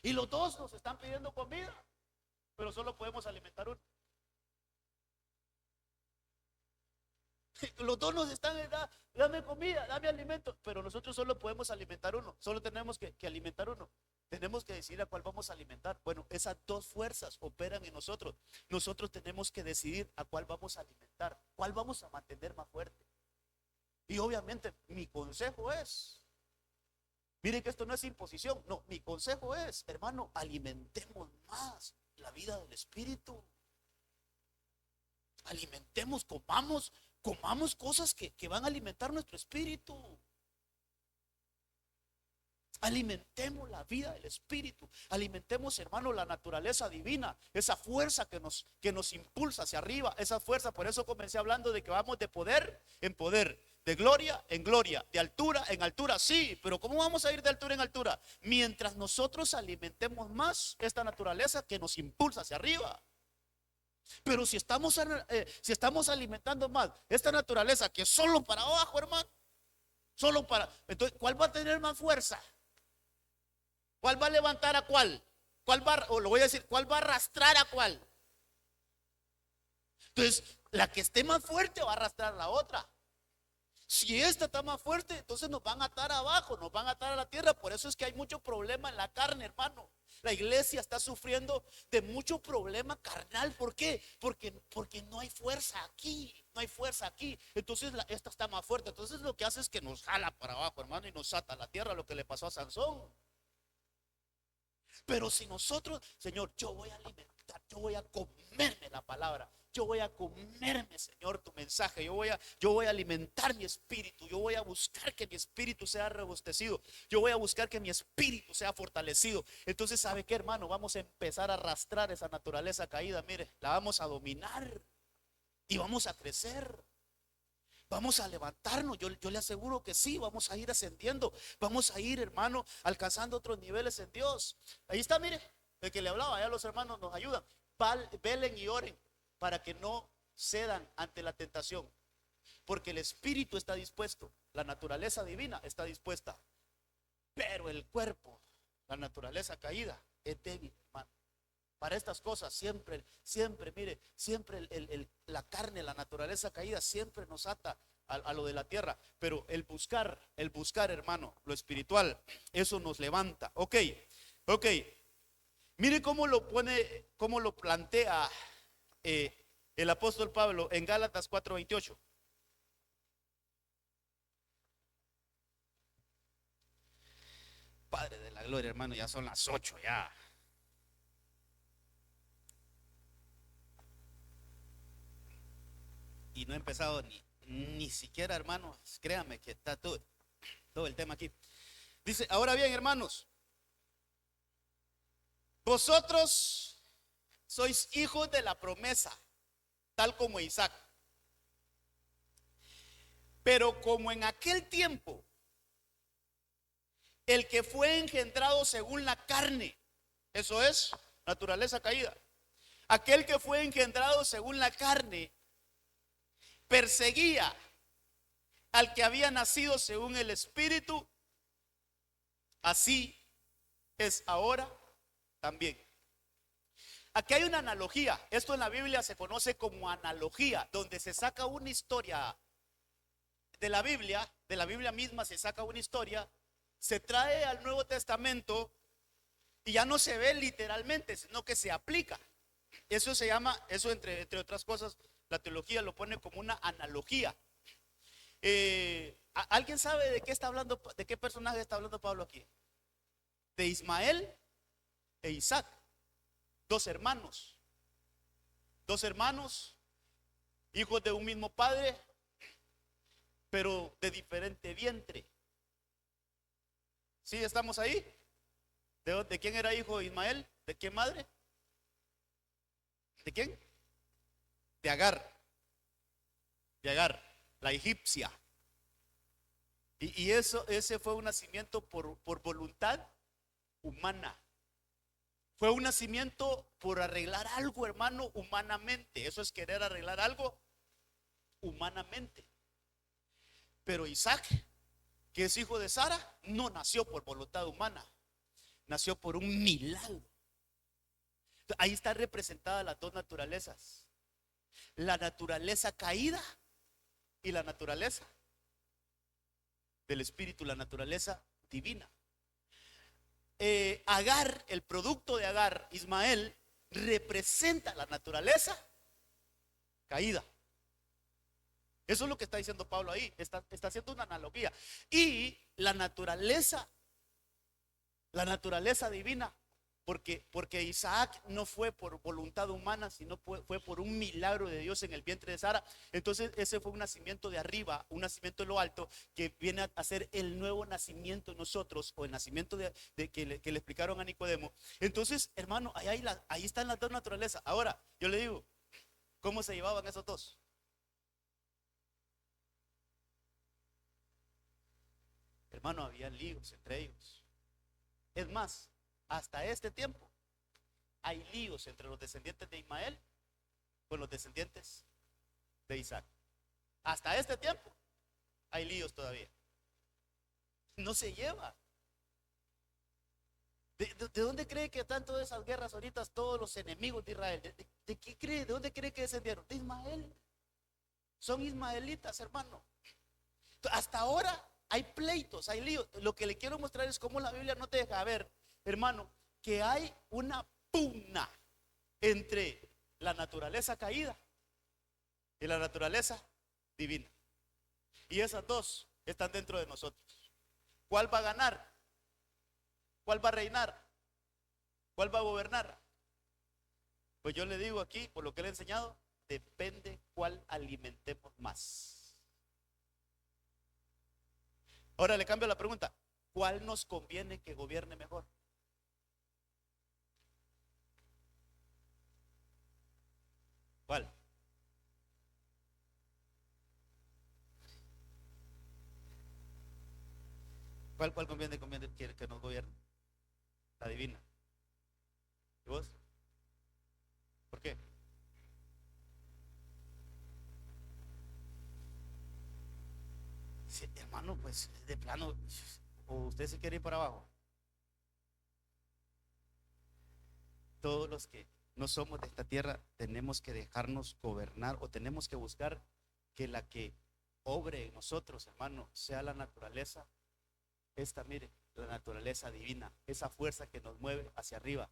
y los dos nos están pidiendo comida, pero solo podemos alimentar uno. Los dos nos están, dame comida, dame alimento, pero nosotros solo podemos alimentar uno, solo tenemos que alimentar uno. Tenemos que decidir a cuál vamos a alimentar. Bueno, esas dos fuerzas operan en nosotros. Nosotros tenemos que decidir a cuál vamos a alimentar, cuál vamos a mantener más fuerte. Y obviamente mi consejo es, miren que esto no es imposición, no, mi consejo es, hermano, alimentemos más la vida del espíritu. Alimentemos, comamos cosas que van a alimentar nuestro espíritu. Alimentemos la vida del espíritu. Alimentemos, hermano, la naturaleza divina, esa fuerza que nos impulsa hacia arriba, esa fuerza. Por eso comencé hablando de que vamos de poder en poder, de gloria en gloria, de altura en altura. Sí, pero ¿cómo vamos a ir de altura en altura? Mientras nosotros alimentemos más esta naturaleza que nos impulsa hacia arriba. Pero si estamos alimentando más esta naturaleza que es solo para abajo, hermano, entonces, ¿cuál va a tener más fuerza? ¿Cuál va a levantar a cuál? O lo voy a decir, ¿cuál va a arrastrar a cuál? Entonces, la que esté más fuerte va a arrastrar a la otra. Si esta está más fuerte, entonces nos van a atar abajo, nos van a atar a la tierra. Por eso es que hay mucho problema en la carne, hermano. La iglesia está sufriendo de mucho problema carnal. ¿Por qué? Porque no hay fuerza aquí. No hay fuerza aquí. Entonces esta está más fuerte. Entonces lo que hace es que nos jala para abajo, hermano, y nos ata a la tierra, lo que le pasó a Sansón. Pero si nosotros, Señor, yo voy a alimentar, yo voy a comerme la palabra, yo voy a comerme, Señor, tu mensaje. Yo voy a alimentar mi espíritu. Yo voy a buscar que mi espíritu sea robustecido. Yo voy a buscar que mi espíritu sea fortalecido. Entonces, ¿sabe qué, hermano? Vamos a empezar a arrastrar esa naturaleza caída. Mire, la vamos a dominar y vamos a crecer. Vamos a levantarnos, yo le aseguro que sí, vamos a ir ascendiendo, vamos a ir, hermano, alcanzando otros niveles en Dios. Ahí está, mire, el que le hablaba, ya los hermanos nos ayudan. Velen y oren para que no cedan ante la tentación, porque el espíritu está dispuesto, la naturaleza divina está dispuesta, pero el cuerpo, la naturaleza caída, es débil, hermano. Para estas cosas siempre, mire, siempre la carne, la naturaleza caída siempre nos ata a lo de la tierra. Pero el buscar, hermano, lo espiritual, eso nos levanta. Ok. Mire cómo lo pone, cómo lo plantea el apóstol Pablo en Gálatas 4:28. Padre de la gloria, hermano, ya son las 8 ya. Y no he empezado ni siquiera, hermanos, créanme que está todo el tema aquí. Dice, ahora bien, hermanos, vosotros sois hijos de la promesa, tal como Isaac. Pero como en aquel tiempo, el que fue engendrado según la carne, eso es, naturaleza caída, aquel que fue engendrado según la carne, perseguía al que había nacido según el Espíritu, así es ahora también. Aquí hay una analogía. Esto en la Biblia se conoce como analogía, donde se saca una historia de la Biblia misma se saca una historia, se trae al Nuevo Testamento y ya no se ve literalmente, sino que se aplica. Eso se llama, eso entre otras cosas, la teología lo pone como una analogía. ¿Alguien sabe de qué está hablando, de qué personaje está hablando Pablo aquí? De Ismael e Isaac, dos hermanos, hijos de un mismo padre, pero de diferente vientre. ¿Sí estamos ahí? ¿De quién era hijo Ismael? ¿De qué madre? ¿De quién? De Agar, la egipcia. Y ese fue un nacimiento por voluntad humana. Fue un nacimiento por arreglar algo, hermano, humanamente. Eso es querer arreglar algo humanamente. Pero Isaac, que es hijo de Sara, no nació por voluntad humana, nació por un milagro. Ahí está representada las dos naturalezas, la naturaleza caída y la naturaleza del espíritu, la naturaleza divina. Agar, el producto de Agar, Ismael, representa la naturaleza caída. Eso es lo que está diciendo Pablo ahí. Está haciendo una analogía. Y la naturaleza divina, porque Isaac no fue por voluntad humana, sino fue por un milagro de Dios en el vientre de Sara. Entonces ese fue un nacimiento de arriba, un nacimiento de lo alto, que viene a ser el nuevo nacimiento en nosotros, o el nacimiento que le explicaron a Nicodemo. Entonces, hermano, ahí están las dos naturalezas. Ahora, yo le digo, ¿cómo se llevaban esos dos? Hermano, había líos entre ellos. Es más, hasta este tiempo hay líos entre los descendientes de Ismael con los descendientes de Isaac. Hasta este tiempo hay líos todavía. No se lleva. ¿De dónde cree que están todas esas guerras ahorita, todos los enemigos de Israel? ¿De qué cree? ¿De dónde cree que descendieron? De Ismael. Son ismaelitas, hermano. Hasta ahora hay pleitos, hay líos. Lo que le quiero mostrar es cómo la Biblia no te deja ver, hermano, que hay una pugna entre la naturaleza caída y la naturaleza divina. Y esas dos están dentro de nosotros. ¿Cuál va a ganar? ¿Cuál va a reinar? ¿Cuál va a gobernar? Pues yo le digo aquí, por lo que le he enseñado, depende cuál alimentemos más. Ahora le cambio la pregunta. ¿Cuál nos conviene que gobierne mejor? ¿Cuál? ¿Cuál conviene que nos gobierne? La divina. ¿Y vos? ¿Por qué? Sí, hermano, pues de plano, o usted se quiere ir para abajo. Todos los que no somos de esta tierra tenemos que dejarnos gobernar o tenemos que buscar que la que obre en nosotros, hermano, sea la naturaleza. Esta, mire, la naturaleza divina, esa fuerza que nos mueve hacia arriba,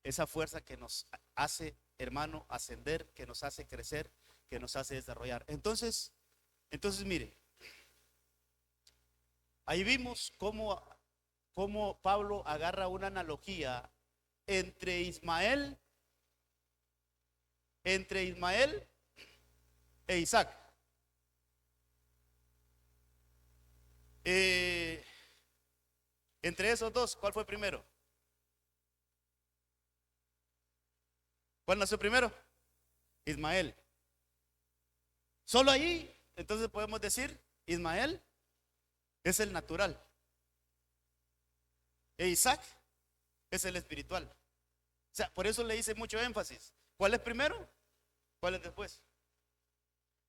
esa fuerza que nos hace, hermano, ascender, que nos hace crecer, que nos hace desarrollar. Entonces mire, ahí vimos cómo Pablo agarra una analogía entre Ismael e Isaac. Entre esos dos, ¿cuál fue primero? ¿Cuál nació primero? Ismael. Solo ahí, entonces podemos decir, Ismael es el natural e Isaac es el espiritual. O sea, por eso le hice mucho énfasis. ¿Cuál es primero? ¿Cuál es después?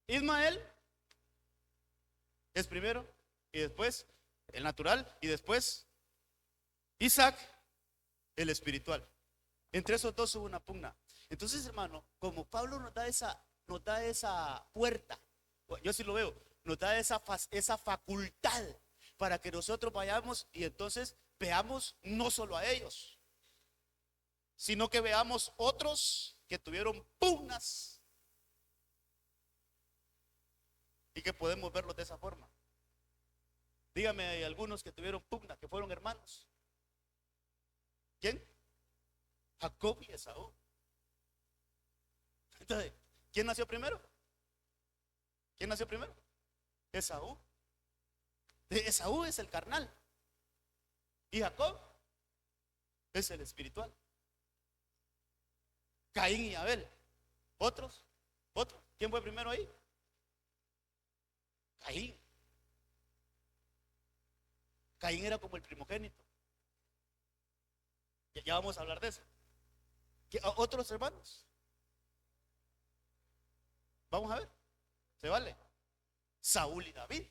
Ismael es primero y después el natural y después Isaac el espiritual. Entre esos dos hubo una pugna. Entonces, hermano, como Pablo nos da esa puerta, yo sí lo veo, nos da esa facultad para que nosotros vayamos y entonces veamos no solo a ellos, sino que veamos otros que tuvieron pugnas y que podemos verlos de esa forma. Dígame, hay algunos que tuvieron pugnas, que fueron hermanos. ¿Quién? Jacob y Esaú. Entonces, ¿quién nació primero? ¿Quién nació primero? Esaú. Esaú es el carnal y Jacob es el espiritual. Caín y Abel. ¿Otros? ¿Quién fue primero ahí? Caín. Caín era como el primogénito. Ya vamos a hablar de eso. ¿Otros hermanos? Vamos a ver. ¿Se vale? Saúl y David.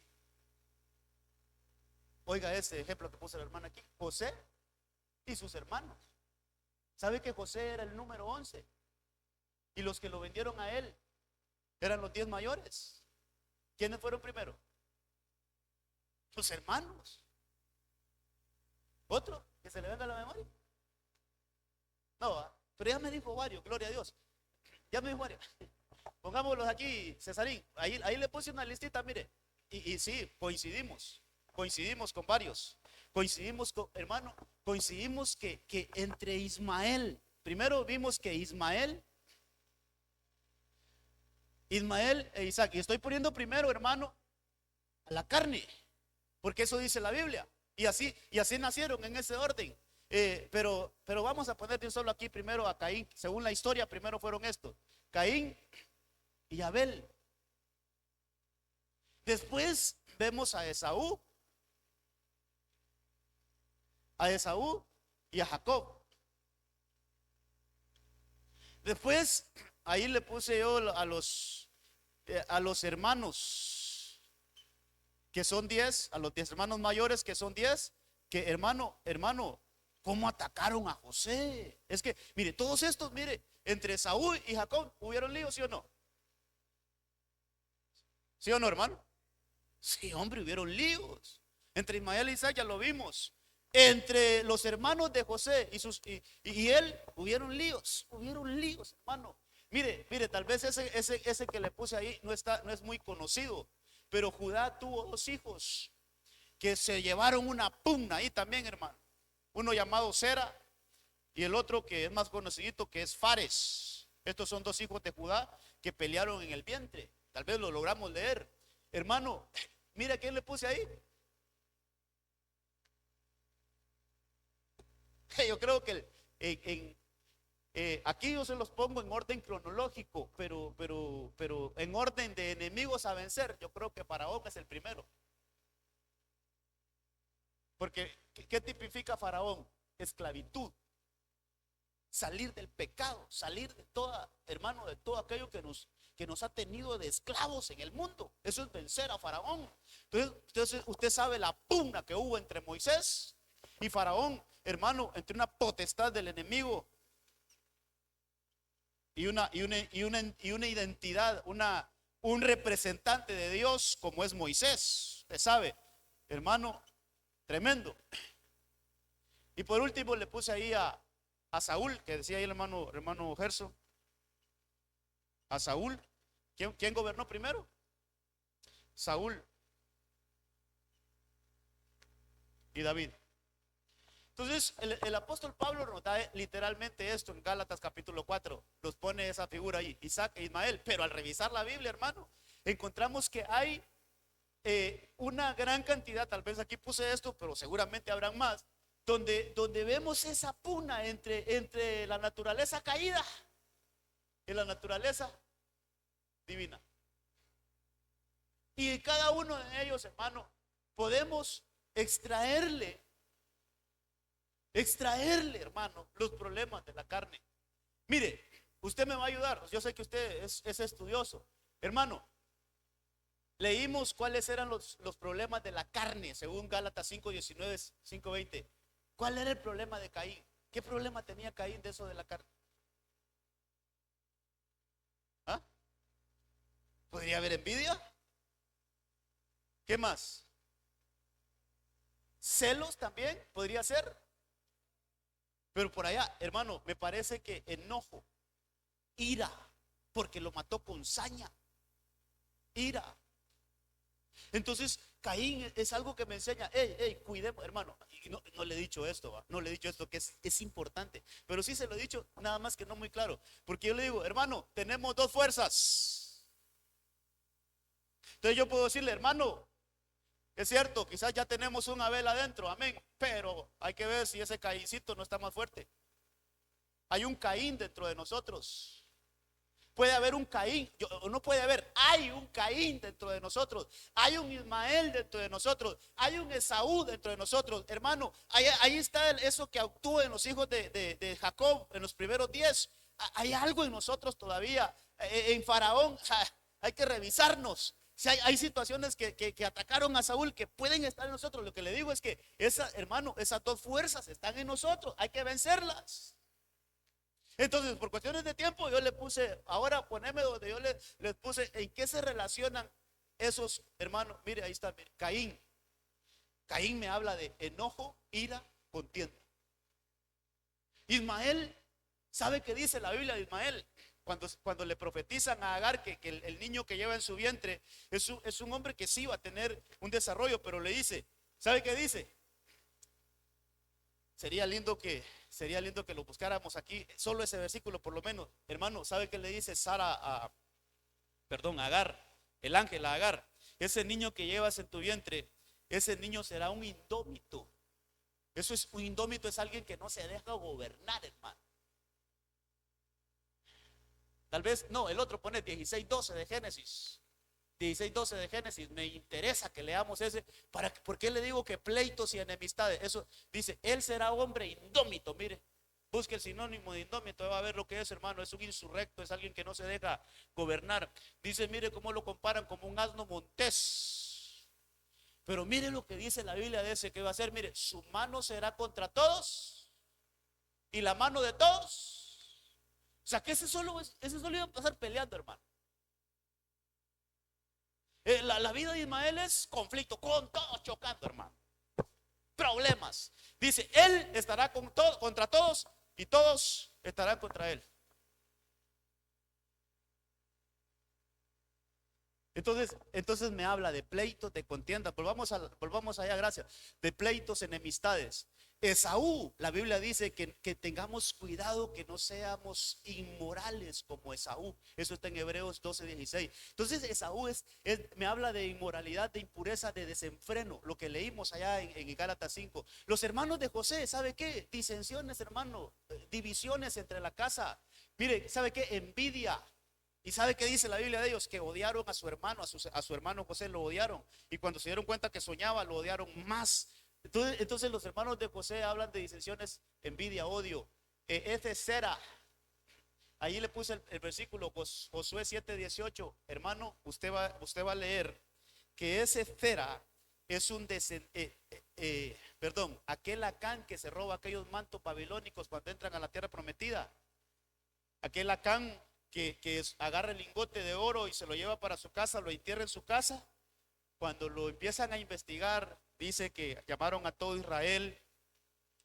Oiga ese ejemplo que puso la hermana aquí. José y sus hermanos. ¿Sabe que José era el número 11? Y los que lo vendieron a él eran los 10 mayores. ¿Quiénes fueron primero? Sus hermanos. ¿Otro que se le venga a la memoria? No, pero ya me dijo varios, gloria a Dios. Ya me dijo varios. Pongámoslos aquí, Cesarín. Ahí le puse una listita, mire. Y sí, coincidimos con varios. Hermano, coincidimos que entre Ismael, primero vimos que Ismael e Isaac. Y estoy poniendo primero, hermano, a la carne, porque eso dice la Biblia. Y así nacieron en ese orden. Pero vamos a poner de un solo aquí primero a Caín. Según la historia, primero fueron estos: Caín y Abel. Después vemos a Esaú y a Jacob. Después ahí le puse yo a los hermanos que son 10, a los 10 hermanos mayores que son 10, que hermano, ¿cómo atacaron a José? Es que, mire, todos estos, mire, entre Esaú y Jacob, ¿hubieron líos, sí o no? ¿Sí o no, hermano? Sí, hombre, hubieron líos. Entre Ismael y Isaac ya lo vimos. Entre los hermanos de José y él hubieron líos, hermano. Mire, tal vez ese que le puse ahí no es muy conocido, pero Judá tuvo 2 hijos que se llevaron una pugna ahí también, hermano. Uno llamado Sera y el otro que es más conocido, que es Fares. Estos son 2 hijos de Judá que pelearon en el vientre. Tal vez lo logramos leer. Hermano, mira quién le puse ahí. Yo creo que aquí yo se los pongo en orden cronológico, pero en orden de enemigos a vencer, yo creo que Faraón es el primero. Porque, ¿qué tipifica Faraón? Esclavitud. Salir del pecado, salir de toda, hermano, de todo aquello que nos ha tenido de esclavos en el mundo. Eso es vencer a Faraón. Entonces usted sabe la pugna que hubo entre Moisés y Faraón, hermano, entre una potestad del enemigo y una identidad, un representante de Dios como es Moisés. Usted sabe, hermano, tremendo. Y por último le puse ahí a Saúl, que decía ahí el hermano Gerson. A Saúl. ¿Quién gobernó primero? Saúl y David. Entonces el apóstol Pablo nos da literalmente esto en Gálatas capítulo 4. Nos pone esa figura ahí, Isaac e Ismael. Pero al revisar la Biblia, hermano, encontramos que hay una gran cantidad. Tal vez aquí puse esto, pero seguramente habrán más, donde vemos esa pugna entre la naturaleza caída y la naturaleza divina. Y cada uno de ellos, hermano, podemos extraerle, hermano, los problemas de la carne. Mire, usted me va a ayudar. Yo sé que usted es estudioso. Hermano, leímos cuáles eran los problemas de la carne, según Gálatas 5:19, 5:20. ¿Cuál era el problema de Caín? ¿Qué problema tenía Caín de eso de la carne? ¿Ah? ¿Podría haber envidia? ¿Qué más? ¿Celos también podría ser? Pero por allá, hermano, me parece que enojo, ira, porque lo mató con saña, ira. Entonces, Caín es algo que me enseña, cuidemos, hermano. Y no le he dicho esto, ¿va? No le he dicho esto, que es importante, pero sí se lo he dicho, nada más que no muy claro. Porque yo le digo, hermano, tenemos dos fuerzas. Entonces yo puedo decirle, hermano, es cierto, quizás ya tenemos un Abel adentro, amén, pero hay que ver si ese Caíncito no está más fuerte. Hay un Caín dentro de nosotros. Puede haber un Caín, no puede haber, hay un Caín dentro de nosotros, hay un Ismael dentro de nosotros, hay un Esaú dentro de nosotros, hermano. Ahí está eso que actúa en los hijos de Jacob, en los primeros 10. Hay algo en nosotros todavía. En Faraón hay que revisarnos. Si hay situaciones que atacaron a Saúl que pueden estar en nosotros. Lo que le digo es que hermano, esas dos fuerzas están en nosotros, hay que vencerlas. Entonces, por cuestiones de tiempo, yo le puse, ahora poneme donde yo les puse en qué se relacionan esos, hermanos. Mire, ahí está, mire, Caín. Caín me habla de enojo, ira, contienda. Ismael, ¿sabe qué dice la Biblia de Ismael? Cuando le profetizan a Agar que el niño que lleva en su vientre es un hombre que sí va a tener un desarrollo, pero le dice, ¿sabe qué dice? Sería lindo que lo buscáramos aquí, solo ese versículo por lo menos. Hermano, ¿sabe qué le dice Agar, el ángel a Agar? Ese niño que llevas en tu vientre, ese niño será un indómito. Un indómito es alguien que no se deja gobernar, hermano. Tal vez, no, el otro pone 16:12 de Génesis. 16:12 de Génesis, me interesa que leamos ese. ¿Por qué le digo que pleitos y enemistades? Eso dice, él será hombre indómito. Mire, busque el sinónimo de indómito, va a ver lo que es, hermano. Es un insurrecto, es alguien que no se deja gobernar. Dice, mire cómo lo comparan como un asno montés. Pero mire lo que dice la Biblia de ese que va a ser. Mire, su mano será contra todos y la mano de todos. O sea que ese solo iba a pasar peleando, hermano. La vida de Ismael es conflicto, con todos chocando, hermano. Problemas. Dice, él estará contra todos y todos estarán contra él. Entonces me habla de pleitos, de contienda. Volvamos allá, gracias. De pleitos, enemistades. Esaú, la Biblia dice que tengamos cuidado que no seamos inmorales como Esaú. Eso está en Hebreos 12:16. Entonces Esaú me habla de inmoralidad, de impureza, de desenfreno, lo que leímos allá en Gálatas 5. Los hermanos de José, ¿sabe qué? Disensiones, hermano, divisiones entre la casa. Mire, ¿sabe qué? Envidia. ¿Y sabe qué dice la Biblia de ellos? Que odiaron a su hermano, a su hermano José lo odiaron. Y cuando se dieron cuenta que soñaba, lo odiaron más. Entonces los hermanos de José hablan de disensiones, envidia, odio. Este Sera, ahí le puse el versículo Josué 7:18. Hermano, usted va a leer que ese Sera es un aquel Acán que se roba aquellos mantos babilónicos cuando entran a la tierra prometida. Aquel Acán que agarra el lingote de oro y se lo lleva para su casa, lo entierra en su casa. Cuando lo empiezan a investigar, dice que llamaron a todo Israel.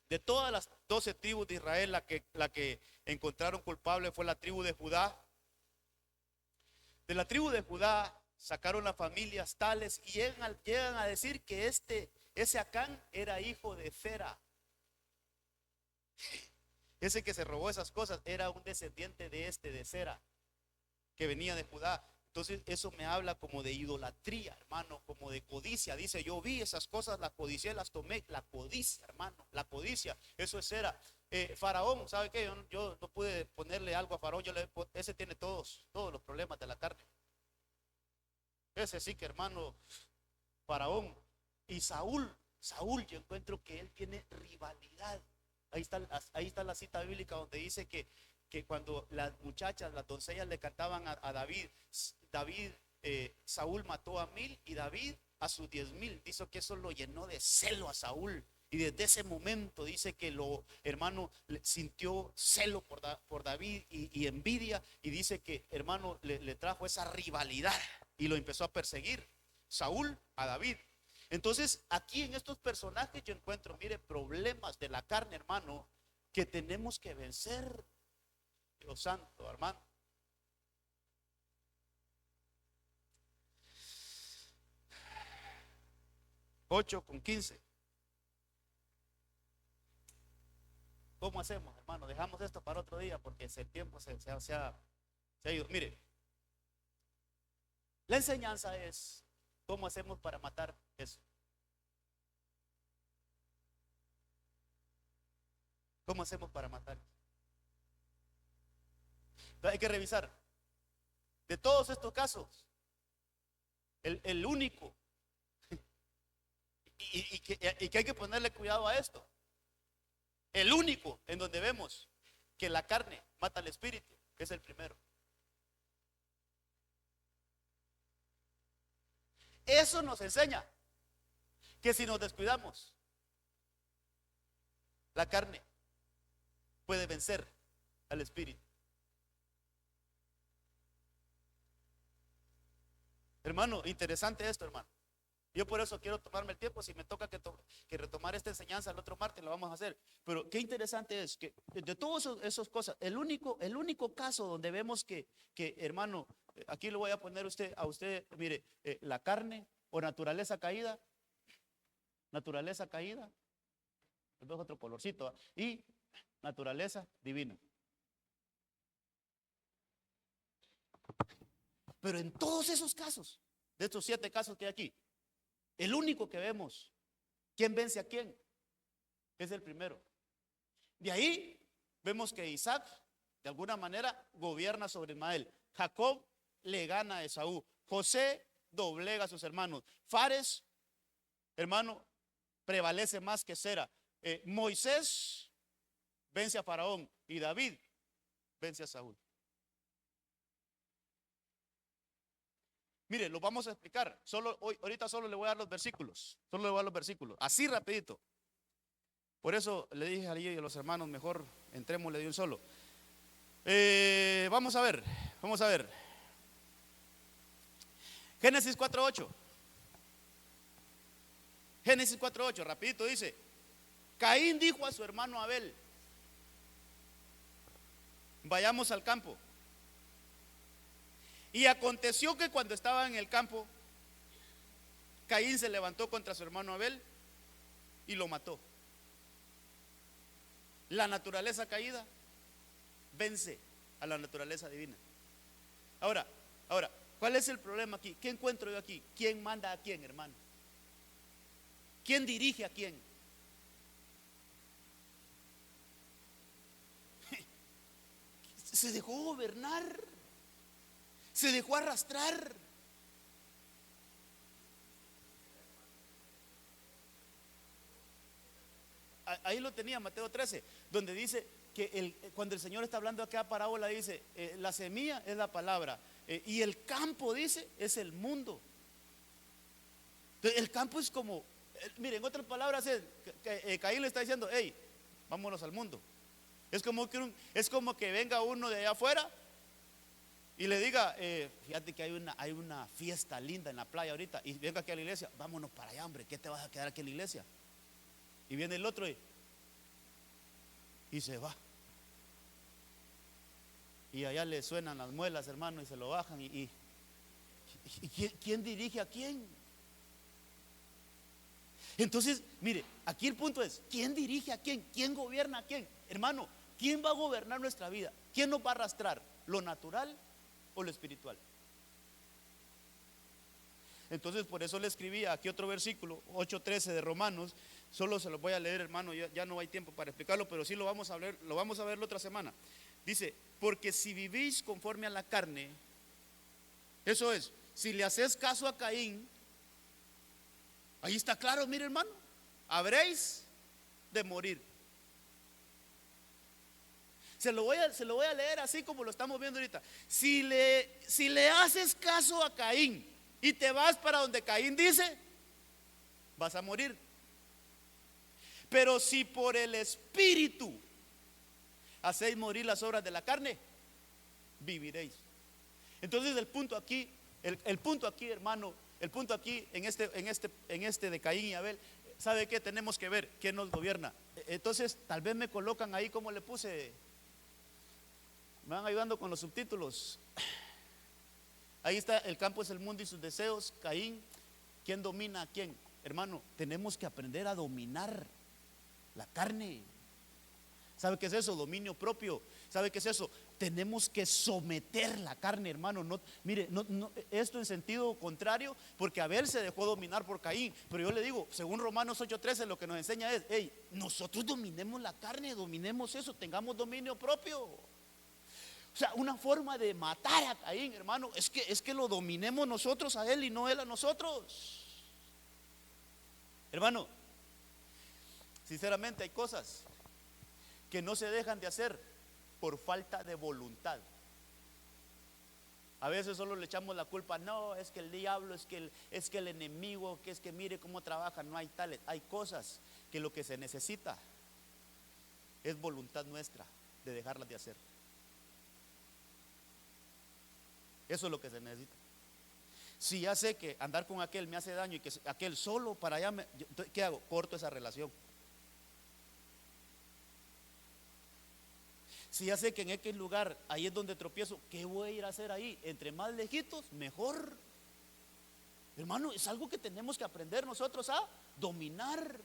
De todas las 12 tribus de Israel, la que encontraron culpable fue la tribu de Judá. De la tribu de Judá sacaron las familias tales y llegan a decir que ese Acán era hijo de Zera. Ese que se robó esas cosas era un descendiente de Zera, que venía de Judá. Entonces eso me habla como de idolatría, hermano, como de codicia. Dice, yo vi esas cosas, las codicié, las tomé. La codicia, hermano, la codicia, eso es Zera. Faraón, ¿sabe qué? Yo no pude ponerle algo a Faraón. Ese tiene todos los problemas de la carne. Ese sí que, hermano, Faraón. Y Saúl, yo encuentro que él tiene rivalidad. Ahí está la cita bíblica donde dice que cuando las muchachas, las doncellas le cantaban a David, Saúl mató a 1000 y David a sus 10,000. Dice que eso lo llenó de celo a Saúl. Y desde ese momento dice que hermano, sintió celo por David y envidia. Y dice que, hermano, le trajo esa rivalidad y lo empezó a perseguir. Saúl a David. Entonces, aquí en estos personajes yo encuentro, mire, problemas de la carne, hermano, que tenemos que vencer. Dios santo, hermano. Ocho con 15. ¿Cómo hacemos, hermano? Dejamos esto para otro día porque el tiempo se ha ido. Mire, la enseñanza es cómo hacemos para matar eso. ¿Cómo hacemos para matar? Hay que revisar. De todos estos casos, el único, y que hay que ponerle cuidado a esto, el único en donde vemos que la carne mata al espíritu es el primero. Eso nos enseña que si nos descuidamos, la carne puede vencer al espíritu. Hermano, interesante esto, hermano. Yo por eso quiero tomarme el tiempo. Si me toca que retomar esta enseñanza el otro martes, lo vamos a hacer. Pero qué interesante es que de todas esas cosas, el único caso donde vemos que hermano, aquí lo voy a poner a usted, mire, la carne o naturaleza caída, es otro colorcito, y naturaleza divina. Pero en todos esos casos, de estos 7 casos que hay aquí, el único que vemos, ¿quién vence a quién? Es el primero. De ahí vemos que Isaac, de alguna manera, gobierna sobre Ismael. Jacob le gana a Esaú. José doblega a sus hermanos. Fares, hermano, prevalece más que Sera. Moisés vence a Faraón y David vence a Saúl. Mire, lo vamos a explicar. Ahorita solo le voy a dar los versículos. Así rapidito. Por eso le dije a los hermanos, mejor entrémosle de un solo. Vamos a ver. Génesis 4:8. Génesis 4:8, rapidito dice: Caín dijo a su hermano Abel: vayamos al campo. Y aconteció que cuando estaba en el campo, Caín se levantó contra su hermano Abel y lo mató. La naturaleza caída vence a la naturaleza divina. Ahora, ¿cuál es el problema aquí? ¿Qué encuentro yo aquí? ¿Quién manda a quién, hermano? ¿Quién dirige a quién? Se dejó gobernar, se dejó arrastrar. Ahí lo tenía Mateo 13, donde dice que cuando el Señor está hablando acá parábola, dice, la semilla es la palabra, y el campo, dice, es el mundo. Entonces, el campo es como, miren, en otras palabras, Caín le está diciendo, hey, vámonos al mundo. Es como que venga uno de allá afuera y le diga, fíjate que hay una fiesta linda en la playa ahorita, y venga aquí a la iglesia, vámonos para allá, hombre, ¿qué te vas a quedar aquí en la iglesia? Y viene el otro y se va. Y allá le suenan las muelas, hermano, y se lo bajan. ¿Y quién dirige a quién? Entonces, mire, aquí el punto es, ¿quién dirige a quién? ¿Quién gobierna a quién? Hermano, ¿quién va a gobernar nuestra vida? ¿Quién nos va a arrastrar? ¿Lo natural o lo espiritual? Entonces, por eso le escribí aquí otro versículo, 8:13 de Romanos. Solo se lo voy a leer, hermano, ya no hay tiempo para explicarlo, pero sí lo vamos a ver la otra semana. Dice, porque si vivís conforme a la carne, eso es, si le haces caso a Caín, ahí está claro, mire, hermano, habréis de morir. Se lo voy a leer así como lo estamos viendo ahorita. Si le haces caso a Caín y te vas para donde Caín dice, vas a morir. Pero si por el Espíritu hacéis morir las obras de la carne, viviréis. Entonces el punto aquí, hermano, el punto aquí en este de Caín y Abel, ¿sabe qué? Tenemos que ver quién nos gobierna. Entonces tal vez me colocan ahí como le puse, me van ayudando con los subtítulos. Ahí está, el campo es el mundo y sus deseos. Caín, ¿quién domina a quién? Hermano, tenemos que aprender a dominar la carne. ¿Sabe qué es eso? Dominio propio. ¿Sabe qué es eso? Tenemos que someter la carne, hermano. Mire, esto en sentido contrario, porque Abel se dejó dominar por Caín. Pero yo le digo, según Romanos 8:13, lo que nos enseña es, hey, nosotros dominemos la carne, dominemos eso, tengamos dominio propio. O sea, una forma de matar a Caín, hermano, es que lo dominemos nosotros a él y no él a nosotros. Hermano, sinceramente hay cosas que no se dejan de hacer por falta de voluntad. A veces solo le echamos la culpa, no, es que el diablo, es que el enemigo, que es que mire cómo trabaja. No hay tales, hay cosas que lo que se necesita es voluntad nuestra de dejarlas de hacer. Eso es lo que se necesita. Si ya sé que andar con aquel me hace daño y que aquel solo para allá, ¿qué hago? Corto esa relación. Si ya sé que en aquel lugar, ahí es donde tropiezo, ¿qué voy a ir a hacer ahí? Entre más lejitos, mejor. Hermano, es algo que tenemos que aprender nosotros a dominar.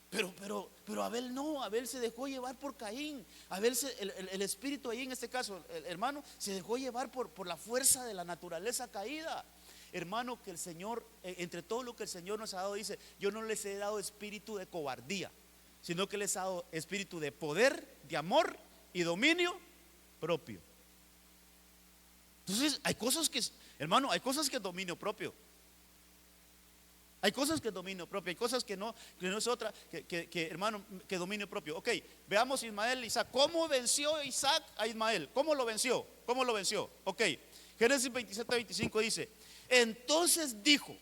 Pero Abel no, Abel se dejó llevar por Caín. Abel, el espíritu ahí en este caso, el hermano, se dejó llevar por la fuerza de la naturaleza caída. Hermano, que el Señor, entre todo lo que el Señor nos ha dado, dice, yo no les he dado espíritu de cobardía, sino que les he dado espíritu de poder, de amor y dominio propio. Entonces hay cosas que, hermano, hay cosas que es dominio propio. Hay cosas que es dominio propio, hay cosas que no es otra, hermano, que dominio propio. Ok, veamos Ismael, Isaac. ¿Cómo venció Isaac a Ismael? ¿Cómo lo venció? Ok, Génesis 27:25 dice, entonces dijo,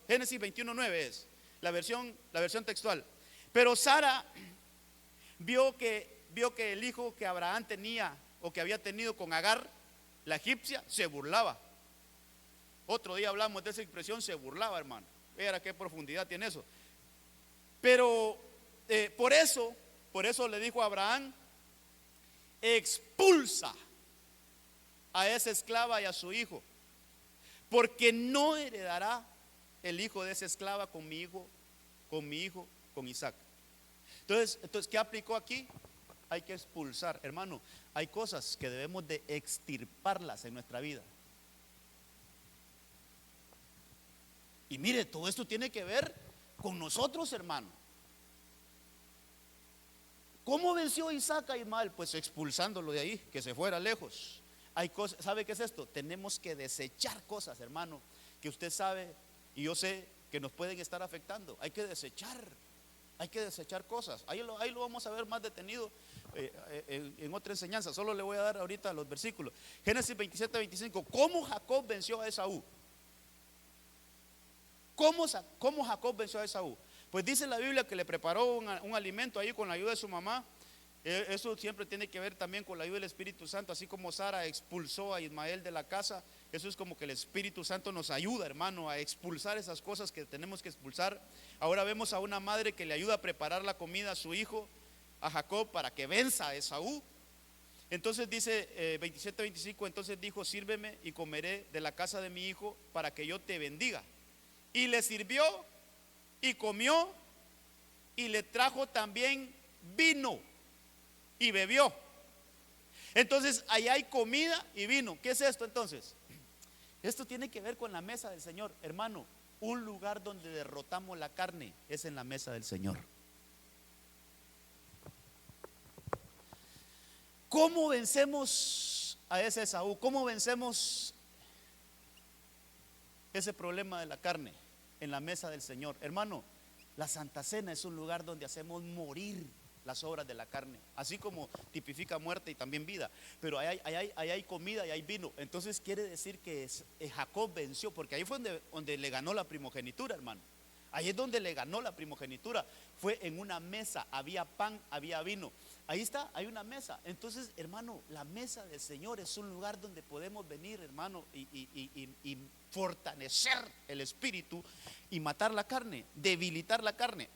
Génesis 21:9 es la versión textual. Pero Sara vio que el hijo que Abraham tenía o que había tenido con Agar, la egipcia, se burlaba. Otro día hablamos de esa expresión, se burlaba, hermano. Mira qué profundidad tiene eso. Pero por eso le dijo a Abraham, expulsa a esa esclava y a su hijo, porque no heredará el hijo de esa esclava con mi hijo, con Isaac. Entonces, ¿qué aplicó aquí? Hay que expulsar, hermano. Hay cosas que debemos de extirparlas en nuestra vida. Y mire, todo esto tiene que ver con nosotros, hermano. ¿Cómo venció Isaac a Ismael? Pues expulsándolo de ahí, que se fuera lejos. Hay cosas, ¿sabe qué es esto? Tenemos que desechar cosas, hermano, que usted sabe y yo sé que nos pueden estar afectando. Hay que desechar cosas. Ahí lo vamos a ver más detenido en otra enseñanza. Solo le voy a dar ahorita los versículos. Génesis 27, 25. ¿Cómo Jacob venció a Esaú? ¿Cómo Jacob venció a Esaú? Pues dice la Biblia que le preparó un alimento ahí con la ayuda de su mamá. Eso siempre tiene que ver también con la ayuda del Espíritu Santo. Así como Sara expulsó a Ismael de la casa, eso es como que el Espíritu Santo nos ayuda, hermano, a expulsar esas cosas que tenemos que expulsar. Ahora vemos a una madre que le ayuda a preparar la comida a su hijo, a Jacob, para que venza a Esaú. Entonces dice 27, 25, entonces dijo: sírveme y comeré de la casa de mi hijo para que yo te bendiga. Y le sirvió y comió y le trajo también vino y bebió. Entonces allá hay comida y vino. ¿Qué es esto entonces? Esto tiene que ver con la mesa del Señor, hermano. Un lugar donde derrotamos la carne es en la mesa del Señor. ¿Cómo vencemos a ese Esaú? ¿Cómo vencemos ese problema de la carne? En la mesa del Señor. Hermano, la Santa Cena es un lugar donde hacemos morir las obras de la carne, así como tipifica muerte y también vida. Pero ahí hay comida y hay vino. Entonces quiere decir que Jacob venció, porque ahí fue donde le ganó la primogenitura, hermano. Ahí es donde le ganó la primogenitura. Fue en una mesa, había pan, había vino. Ahí está, hay una mesa. Entonces, hermano, la mesa del Señor es un lugar donde podemos venir, hermano, y fortalecer el espíritu y matar la carne, debilitar la carne.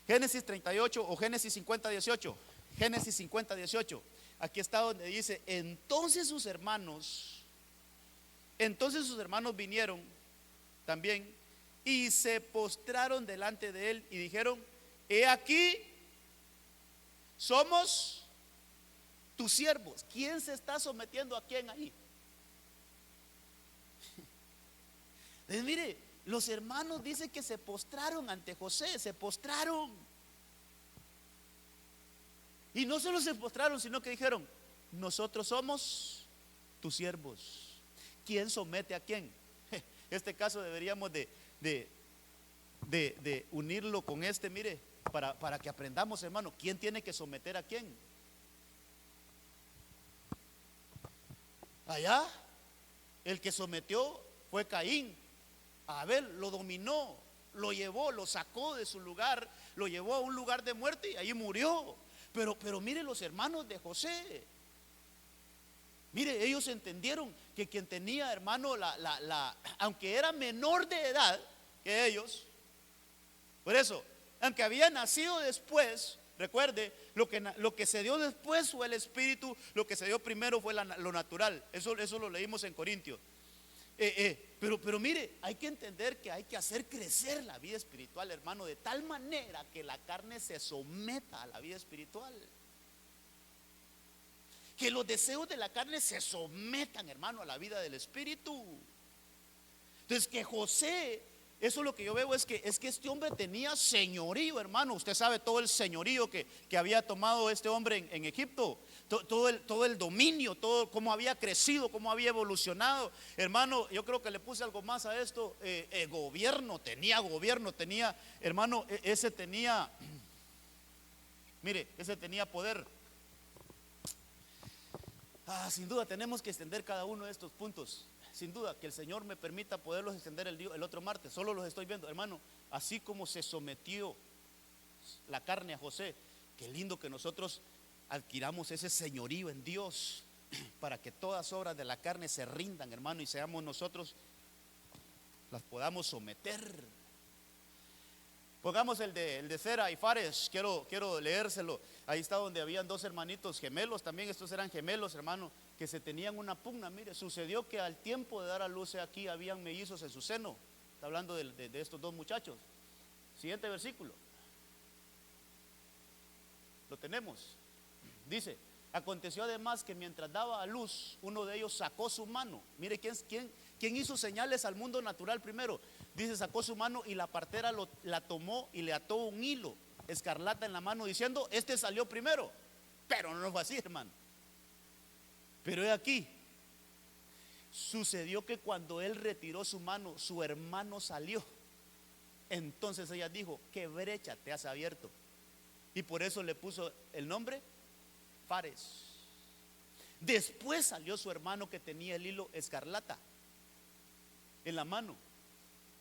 Génesis 38 o Génesis 50, 18. Génesis 50, 18. Aquí está donde dice: entonces sus hermanos vinieron también y se postraron delante de él y dijeron: he aquí, somos tus siervos. ¿Quién se está sometiendo a quién ahí? Entonces, mire, los hermanos dicen que se postraron ante José, se postraron. Y no solo se postraron, sino que dijeron: nosotros somos tus siervos. ¿Quién somete a quién? Este caso deberíamos de unirlo con mire, para que aprendamos, hermano, quién tiene que someter a quién. Allá, el que sometió fue Caín. A Abel lo dominó, lo llevó, lo sacó de su lugar, lo llevó a un lugar de muerte y ahí murió. Pero mire los hermanos de José. Mire, ellos entendieron que quien tenía, hermano, aunque era menor de edad que ellos, por eso, aunque había nacido después, recuerde, lo que se dio después fue el espíritu, lo que se dio primero fue lo natural. Eso lo leímos en Corintios. Pero mire, hay que entender que hay que hacer crecer la vida espiritual, hermano, de tal manera que la carne se someta a la vida espiritual. Que los deseos de la carne se sometan, hermano, a la vida del espíritu. Entonces, que José, eso es lo que yo veo, es que este hombre tenía señorío, hermano. Usted sabe todo el señorío que había tomado este hombre en Egipto. Todo el dominio, todo cómo había crecido, cómo había evolucionado. Hermano, yo creo que le puse algo más a esto. Gobierno, hermano, ese tenía poder. Sin duda tenemos que extender cada uno de estos puntos. Sin duda que el Señor me permita poderlos extender el otro martes. Solo los estoy viendo, hermano. Así como se sometió la carne a José, qué lindo que nosotros adquiramos ese señorío en Dios, para que todas obras de la carne se rindan, hermano, y seamos nosotros, las podamos someter. Pongamos el de Zera y Fares, quiero leérselo. Ahí está donde habían dos hermanitos gemelos, también estos eran gemelos, hermano, que se tenían una pugna. Mire, sucedió que al tiempo de dar a luz aquí habían mellizos en su seno. Está hablando de estos dos muchachos. Siguiente versículo. Lo tenemos. Dice, aconteció además que mientras daba a luz, uno de ellos sacó su mano. Mire, ¿quién hizo señales al mundo natural primero? Dice, sacó su mano y la partera la tomó y le ató un hilo escarlata en la mano diciendo, este salió primero. Pero no fue así, hermano. Pero he aquí, sucedió que cuando él retiró su mano, su hermano salió. Entonces ella dijo, ¿qué brecha te has abierto? Y por eso le puso el nombre Fares. Después salió su hermano que tenía el hilo escarlata en la mano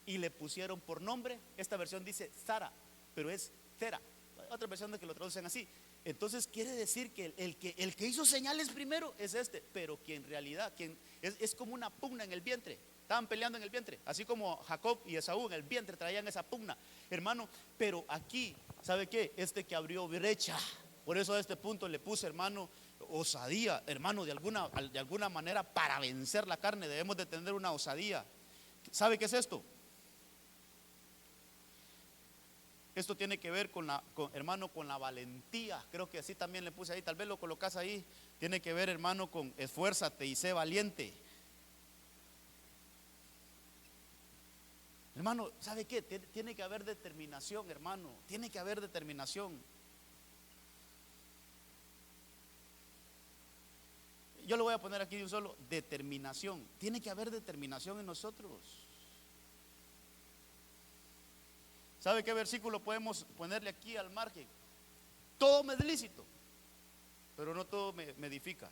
y le pusieron por nombre, esta versión dice Sara, pero es Cera. Otra versión de que lo traducen así. Entonces quiere decir que el que hizo señales primero es este, pero que en realidad es como una pugna en el vientre. Estaban peleando en el vientre, así como Jacob y Esaú en el vientre traían esa pugna, hermano. Pero aquí, ¿sabe qué? Este que abrió brecha. Por eso a este punto le puse, hermano, osadía, hermano. De alguna manera, para vencer la carne debemos de tener una osadía. ¿Sabe qué es esto? Esto tiene que ver hermano, con la valentía. Creo que así también le puse ahí, tal vez lo colocas ahí. Tiene que ver, hermano, con esfuérzate y sé valiente. Hermano, ¿sabe qué? Tiene que haber determinación, hermano. Tiene que haber determinación. Yo lo voy a poner aquí de un solo, determinación. Tiene que haber determinación en nosotros. ¿Sabe qué versículo podemos ponerle aquí al margen? Todo me es lícito, pero no todo me edifica.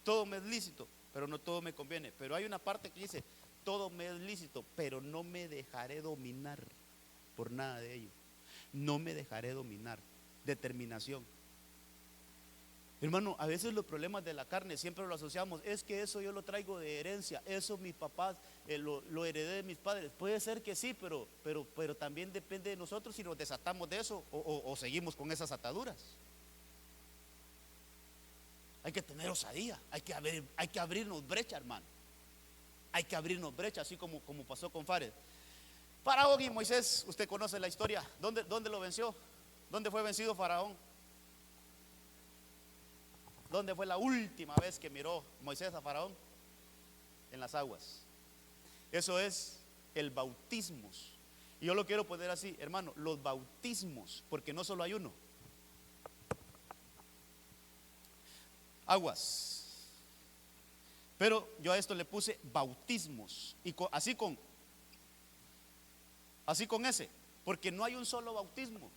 Todo me es lícito, pero no todo me conviene. Pero hay una parte que dice, todo me es lícito, pero no me dejaré dominar por nada de ello. No me dejaré dominar. Determinación. Hermano, a veces los problemas de la carne siempre lo asociamos, es que eso yo lo traigo de herencia, eso mis papás lo heredé de mis padres. Puede ser que sí, pero también depende de nosotros si nos desatamos de eso o seguimos con esas ataduras. Hay que tener osadía, hay que abrirnos brecha, hermano. Hay que abrirnos brecha, así como pasó con Fares. Faraón y Moisés, usted conoce la historia. ¿Dónde lo venció? ¿Dónde fue vencido Faraón? ¿Dónde fue la última vez que miró Moisés a Faraón? En las aguas. Eso es el bautismo. Y yo lo quiero poner así, hermano, los bautismos, porque no solo hay uno. Aguas. Pero yo a esto le puse bautismos. Y así con ese, porque no hay un solo bautismo.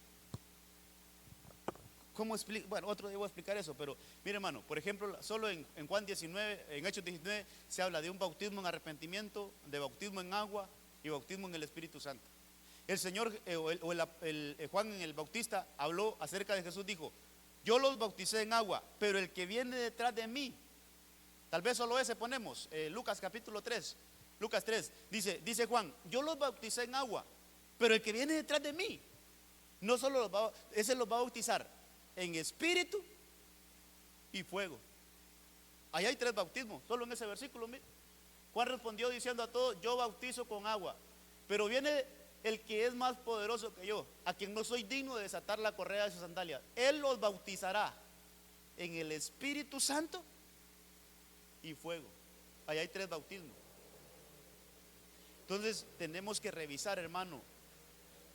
¿Cómo explico? Bueno, otro día voy a explicar eso, pero mire, hermano, por ejemplo, solo en Juan 19, en Hechos 19, se habla de un bautismo en arrepentimiento, de bautismo en agua y bautismo en el Espíritu Santo. El Señor, Juan el Bautista habló acerca de Jesús, dijo, yo los bauticé en agua, pero el que viene detrás de mí, tal vez solo ese ponemos, Lucas capítulo 3, Lucas 3, dice Juan, yo los bauticé en agua, pero el que viene detrás de mí, no solo ese los va a bautizar en espíritu y fuego. Ahí hay 3 bautismos, solo en ese versículo. Juan respondió diciendo a todos, yo bautizo con agua, pero viene el que es más poderoso que yo, a quien no soy digno de desatar la correa de sus sandalias. Él los bautizará en el Espíritu Santo y fuego. Ahí hay 3 bautismos. Entonces tenemos que revisar, hermano,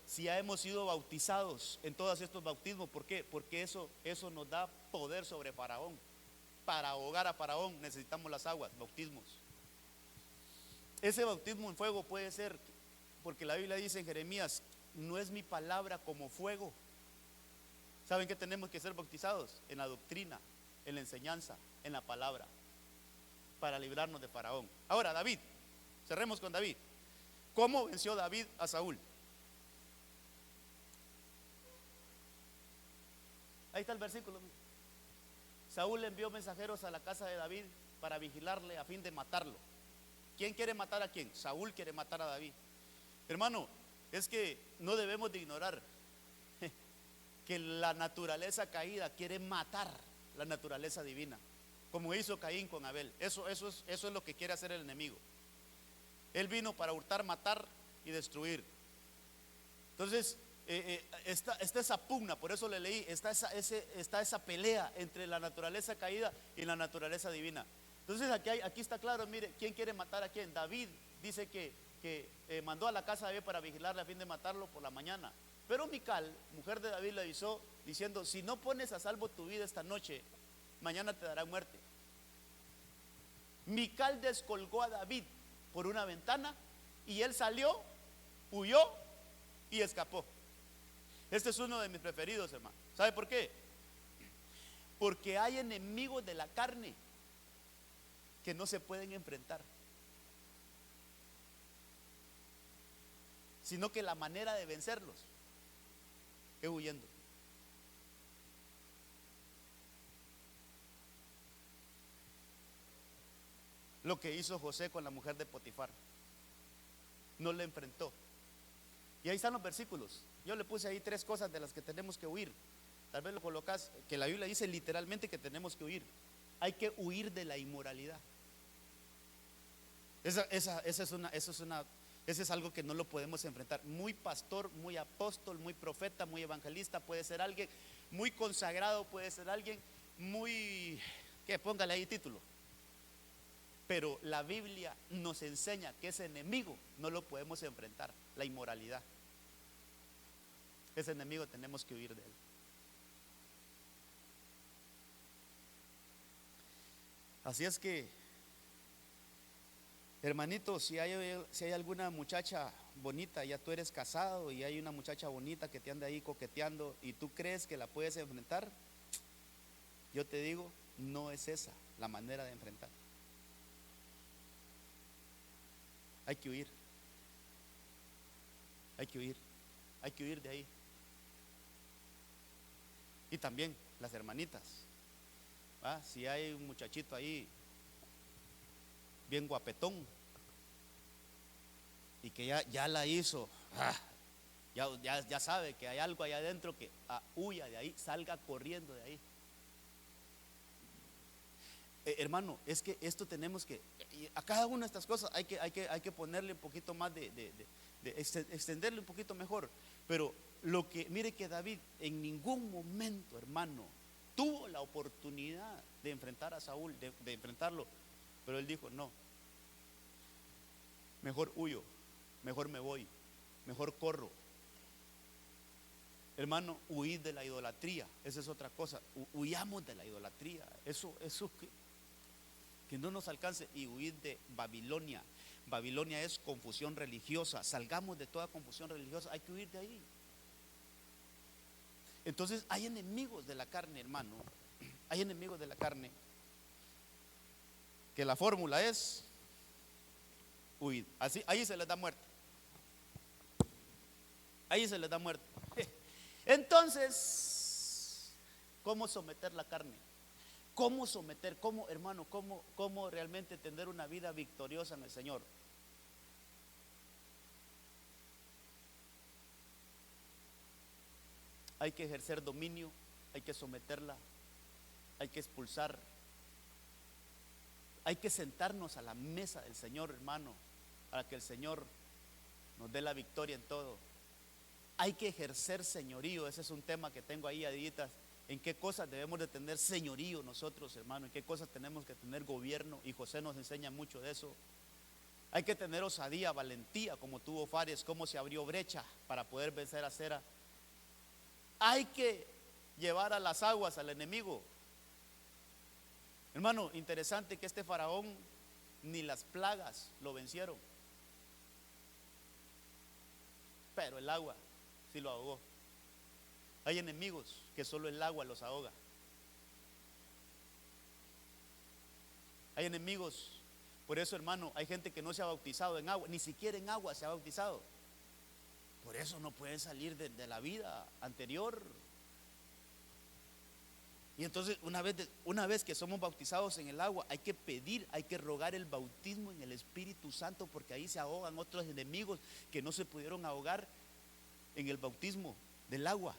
si ya hemos sido bautizados en todos estos bautismos. ¿Por qué? Porque eso nos da poder sobre Faraón. Para ahogar a Faraón necesitamos las aguas, bautismos. Ese bautismo en fuego puede ser, porque la Biblia dice en Jeremías, no es mi palabra como fuego. ¿Saben qué tenemos que ser bautizados? En la doctrina, en la enseñanza, en la palabra, para librarnos de Faraón. Ahora, David, cerremos con David. ¿Cómo venció David a Saúl? Ahí está el versículo. Saúl envió mensajeros a la casa de David para vigilarle a fin de matarlo. ¿Quién quiere matar a quién? Saúl quiere matar a David. Hermano, es que no debemos de ignorar que la naturaleza caída quiere matar la naturaleza divina, como hizo Caín con Abel. Eso es lo que quiere hacer el enemigo. Él vino para hurtar, matar y destruir. Entonces, está esa pugna, por eso le leí, está esa pelea entre la naturaleza caída y la naturaleza divina. Entonces aquí está claro, mire, ¿quién quiere matar a quién? David dice que mandó a la casa de David para vigilarle a fin de matarlo por la mañana. Pero Mical, mujer de David, le avisó diciendo: si no pones a salvo tu vida esta noche, mañana te dará muerte. Mical descolgó a David por una ventana y él salió, huyó y escapó. Este es uno de mis preferidos, hermano. ¿Sabe por qué? Porque hay enemigos de la carne que no se pueden enfrentar, sino que la manera de vencerlos es huyendo. Lo que hizo José con la mujer de Potifar, no le enfrentó. Y ahí están los versículos. Yo le puse ahí 3 cosas de las que tenemos que huir. Tal vez lo colocas, que la Biblia dice literalmente que tenemos que huir. Hay que huir de la inmoralidad. Ese es algo que no lo podemos enfrentar. Muy pastor, muy apóstol, muy profeta, muy evangelista puede ser alguien, muy consagrado puede ser alguien, muy, que póngale ahí título. Pero la Biblia nos enseña que ese enemigo no lo podemos enfrentar, la inmoralidad. Ese enemigo tenemos que huir de él. Así es que, hermanito, si hay alguna muchacha bonita, ya tú eres casado y hay una muchacha bonita que te anda ahí coqueteando y tú crees que la puedes enfrentar, yo te digo, no es esa la manera de enfrentar. Hay que huir. Hay que huir. Hay que huir de ahí. Y también las hermanitas. Si hay un muchachito ahí bien guapetón y que ya la hizo, ya sabe que hay algo allá adentro, que huya de ahí, salga corriendo de ahí. Hermano, es que esto tenemos que, a cada una de estas cosas hay que ponerle un poquito más de extenderle un poquito mejor. Pero mire que David en ningún momento, hermano, tuvo la oportunidad de enfrentar a Saúl, de enfrentarlo, pero él dijo: no, mejor huyo, mejor me voy, mejor corro. Hermano, huid de la idolatría. Esa es otra cosa. Huyamos de la idolatría. Eso que no nos alcance. Y huid de Babilonia. Babilonia es confusión religiosa. Salgamos de toda confusión religiosa. Hay que huir de ahí. Entonces hay enemigos de la carne, hermano. Hay enemigos de la carne que la fórmula es huir. Así, ahí se les da muerte. Ahí se les da muerte. Entonces, ¿cómo someter la carne? ¿Cómo someter? Hermano, cómo realmente tener una vida victoriosa en el Señor? Hay que ejercer dominio, hay que someterla, hay que expulsar, hay que sentarnos a la mesa del Señor, hermano, para que el Señor nos dé la victoria en todo. Hay que ejercer señorío. Ese es un tema que tengo ahí, aditas. ¿En qué cosas debemos de tener señorío nosotros, hermano? ¿En qué cosas tenemos que tener gobierno? Y José nos enseña mucho de eso. Hay que tener osadía, valentía, como tuvo Fares, cómo se abrió brecha para poder vencer a Sera. Hay que llevar a las aguas al enemigo. Hermano, interesante que este faraón ni las plagas lo vencieron, pero el agua sí lo ahogó. Hay enemigos que solo el agua los ahoga. Hay enemigos, por eso, hermano, hay gente que no se ha bautizado en agua, ni siquiera en agua se ha bautizado. Por eso no pueden salir de la vida anterior. Y entonces una vez que somos bautizados en el agua, hay que pedir, hay que rogar el bautismo en el Espíritu Santo, porque ahí se ahogan otros enemigos que no se pudieron ahogar en el bautismo del agua.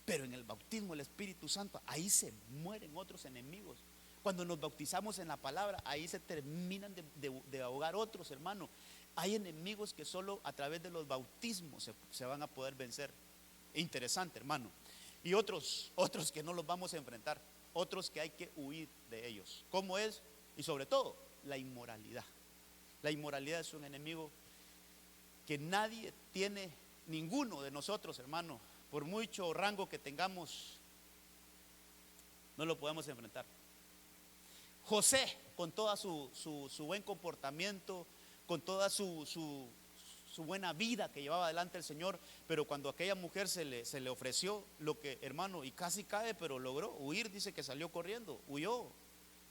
Pero en el bautismo del Espíritu Santo, ahí se mueren otros enemigos. Cuando nos bautizamos en la palabra, ahí se terminan de ahogar otros, hermanos. Hay enemigos que solo a través de los bautismos se van a poder vencer. interesante, hermano. Y otros que no los vamos a enfrentar, otros que hay que huir de ellos. ¿Cómo es? Y sobre todo, la inmoralidad. La inmoralidad es un enemigo que nadie tiene, ninguno de nosotros, hermano, por mucho rango que tengamos, no lo podemos enfrentar. José, con toda su buen comportamiento, con toda su buena vida que llevaba adelante el Señor, pero cuando aquella mujer se le ofreció lo que, hermano, y casi cae, pero logró huir, dice que salió corriendo, huyó.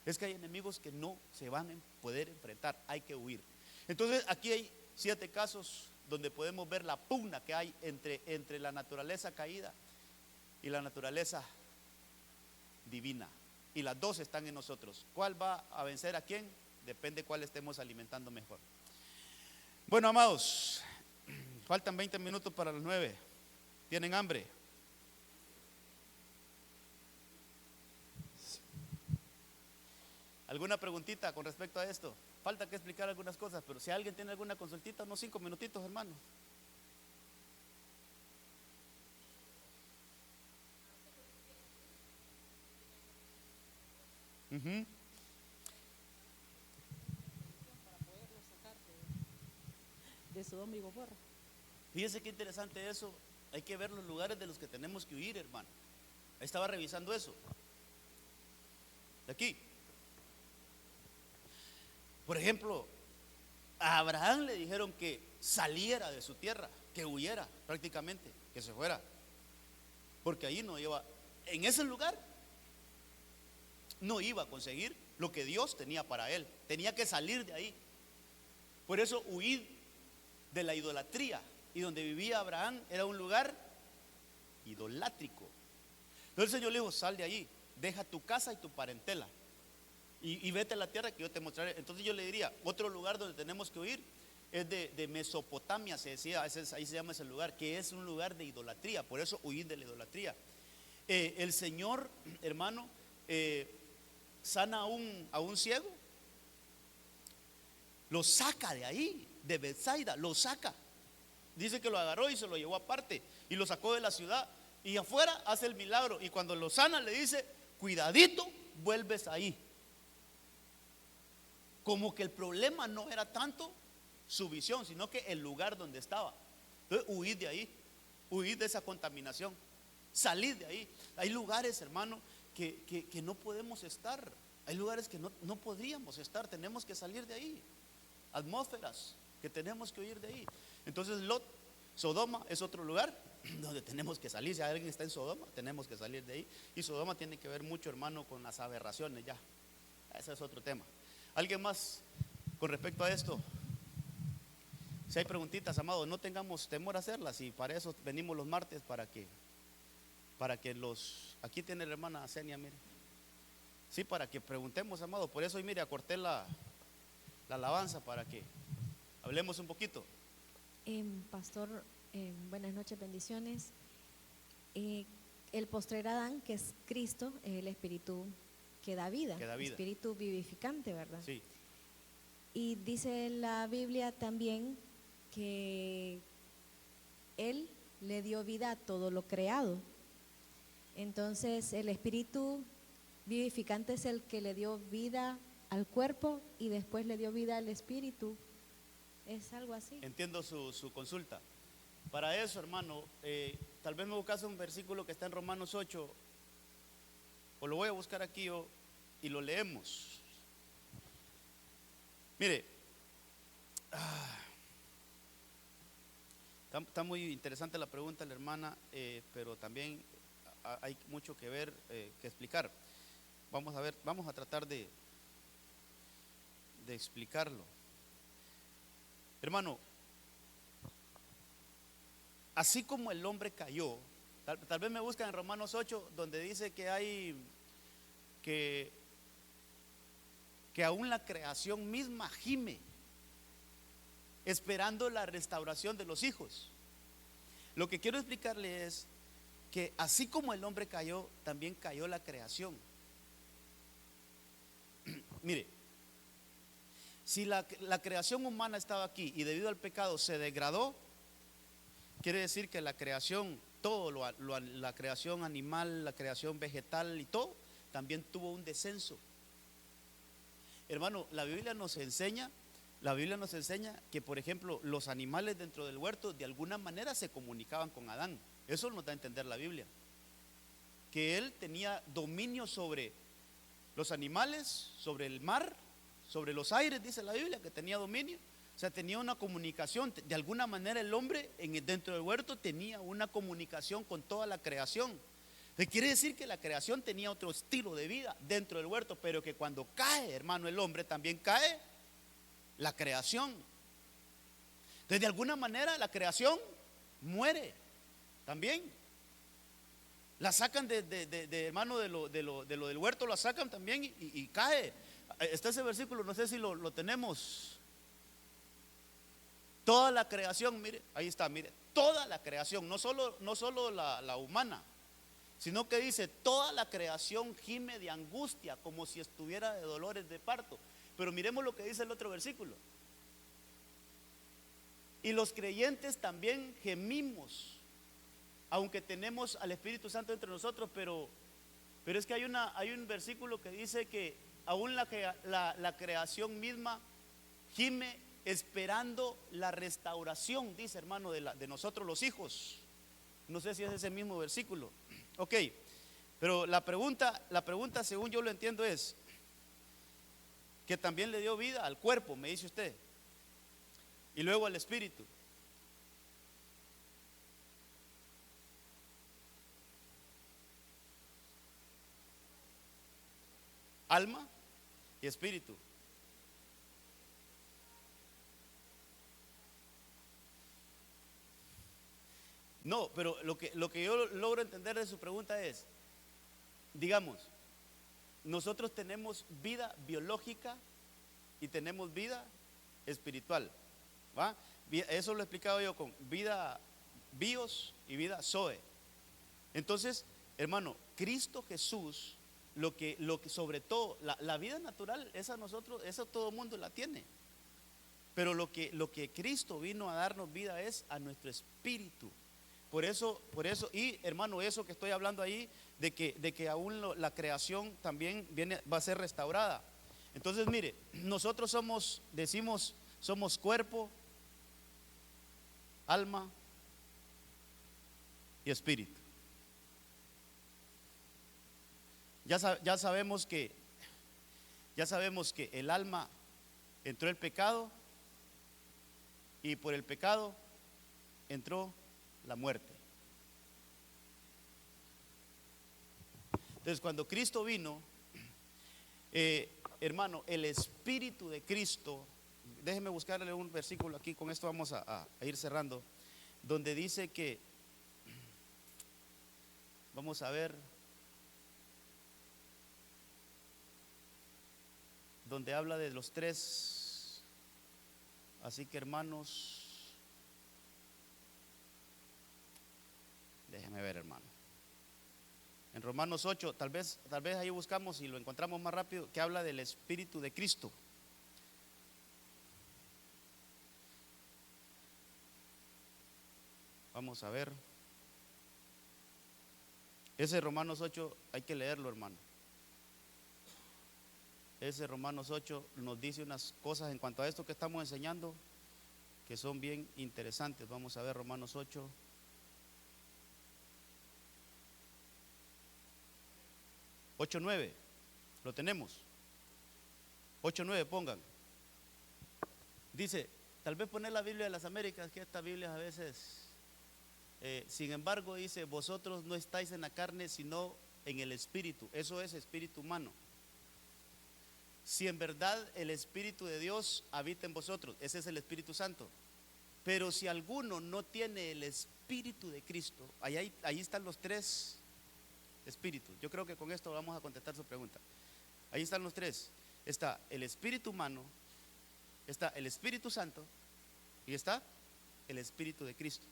Es que hay enemigos que no se van a poder enfrentar, hay que huir. Entonces aquí hay 7 casos donde podemos ver la pugna que hay entre la naturaleza caída y la naturaleza divina. Y las dos están en nosotros. ¿Cuál va a vencer a quién? Depende cuál estemos alimentando mejor. Bueno, amados, faltan 20 minutos para las 9. ¿Tienen hambre? ¿Alguna preguntita con respecto a esto? Falta que explicar algunas cosas, pero si alguien tiene alguna consultita, unos 5 minutitos, hermano. Para poderlo sacar de Sodoma y Gomorra. Fíjese qué interesante eso. Hay que ver los lugares de los que tenemos que huir, hermano. Ahí estaba revisando eso. De aquí. Por ejemplo, a Abraham le dijeron que saliera de su tierra, que huyera prácticamente, que se fuera. Porque ahí no iba, en ese lugar, no iba a conseguir lo que Dios tenía para él. Tenía que salir de ahí. Por eso huir de la idolatría. Y donde vivía Abraham era un lugar idolátrico. Entonces el Señor le dijo: sal de allí, deja tu casa y tu parentela y vete a la tierra que yo te mostraré. Entonces yo le diría, otro lugar donde tenemos que huir es de Mesopotamia, se decía, ahí se llama ese lugar, que es un lugar de idolatría. Por eso huir de la idolatría. El Señor, hermano, sana a un ciego, lo saca de ahí, de Betsaida, lo saca. Dice que lo agarró y se lo llevó aparte y lo sacó de la ciudad, y afuera hace el milagro, y cuando lo sana le dice: cuidadito, vuelves ahí. Como que el problema no era tanto su visión, sino que el lugar donde estaba. Entonces huir de ahí, huir de esa contaminación, salir de ahí. Hay lugares, hermano, que no podemos estar. Hay lugares que no podríamos estar, tenemos que salir de ahí. Atmósferas que tenemos que huir de ahí. Entonces Lot, Sodoma es otro lugar donde tenemos que salir. Si alguien está en Sodoma, tenemos que salir de ahí. Y Sodoma tiene que ver mucho, hermano, con las aberraciones ya. Ese es otro tema. ¿Alguien más con respecto a esto? Si hay preguntitas, amados, no tengamos temor a hacerlas, y para eso venimos los martes, para que aquí tiene la hermana Senia, mire. Sí, para que preguntemos, amados. Por eso hoy, mire, acorté la alabanza para que hablemos un poquito. Pastor, buenas noches, bendiciones. El postrer Adán, que es Cristo, es el espíritu que da vida, espíritu vivificante, ¿verdad? Sí. Y dice la Biblia también que Él le dio vida a todo lo creado. Entonces el espíritu vivificante es el que le dio vida al cuerpo y después le dio vida al espíritu. ¿Es algo así? Entiendo su consulta. Para eso, hermano, tal vez me buscas un versículo que está en Romanos 8, o lo voy a buscar aquí y lo leemos. Mire, está muy interesante la pregunta de la hermana, pero también hay mucho que ver, que explicar. Vamos a ver, vamos a tratar de explicarlo. Hermano, así como el hombre cayó, tal vez me buscan en Romanos 8, donde dice que hay que aún la creación misma gime, esperando la restauración de los hijos. Lo que quiero explicarle es que así como el hombre cayó, también cayó la creación. Mire, si la creación humana estaba aquí y debido al pecado se degradó, quiere decir que la creación todo, la creación animal, la creación vegetal y todo, también tuvo un descenso. Hermano, la Biblia nos enseña que, por ejemplo, los animales dentro del huerto de alguna manera se comunicaban con Adán. Eso nos da a entender la Biblia, que él tenía dominio sobre los animales, sobre el mar, sobre los aires, dice la Biblia, que tenía dominio. O sea, tenía una comunicación. De alguna manera el hombre dentro del huerto tenía una comunicación con toda la creación. Quiere decir que la creación tenía otro estilo de vida dentro del huerto, pero que cuando cae, hermano, el hombre, también cae la creación. Entonces, de alguna manera la creación muere también. La sacan hermano, de lo del huerto, la sacan también y cae. Está ese versículo, no sé si lo tenemos. Toda la creación, mire, ahí está, mire, toda la creación, no solo la humana, sino que dice, toda la creación gime de angustia, como si estuviera de dolores de parto. Pero miremos lo que dice el otro versículo. Y los creyentes también gemimos, aunque tenemos al Espíritu Santo entre nosotros, pero es que hay un versículo que dice que aún la creación misma gime esperando la restauración, dice, hermano, de nosotros los hijos. No sé si es ese mismo versículo. Ok, pero la pregunta según yo lo entiendo es que también le dio vida al cuerpo, me dice usted, y luego al espíritu. Alma y espíritu. No, pero lo que yo logro entender de su pregunta es, digamos, nosotros tenemos vida biológica y tenemos vida espiritual, ¿va? Eso lo he explicado yo con vida bios y vida zoe. Entonces, hermano, Cristo Jesús, lo que sobre todo, la vida natural, esa todo el mundo la tiene. Pero lo que Cristo vino a darnos vida es a nuestro espíritu. Por eso, y hermano, eso que estoy hablando ahí, de que aún la creación también va a ser restaurada. Entonces, mire, nosotros somos cuerpo, alma y espíritu. Ya sabemos que el alma entró el pecado y por el pecado entró la muerte. Entonces, cuando Cristo vino, hermano, el Espíritu de Cristo, déjeme buscarle un versículo aquí, con esto vamos a ir cerrando, donde dice que, vamos a ver, donde habla de los tres. Así que, hermanos, déjeme ver, hermano. En Romanos 8, tal vez ahí buscamos y lo encontramos más rápido, que habla del Espíritu de Cristo. Vamos a ver. Ese Romanos 8 hay que leerlo, hermano. Ese Romanos 8 nos dice unas cosas en cuanto a esto que estamos enseñando que son bien interesantes. Vamos a ver Romanos 8. 8:9, lo tenemos. 8:9, pongan. Dice, tal vez poner la Biblia de las Américas, que estas Biblias a veces, sin embargo, dice, vosotros no estáis en la carne, sino en el espíritu. Eso es espíritu humano. Si en verdad el Espíritu de Dios habita en vosotros, ese es el Espíritu Santo. Pero si alguno no tiene el Espíritu de Cristo, ahí están los tres espíritus. Yo creo que con esto vamos a contestar su pregunta. Ahí están los tres. Está el espíritu humano, está el Espíritu Santo y está el Espíritu de Cristo.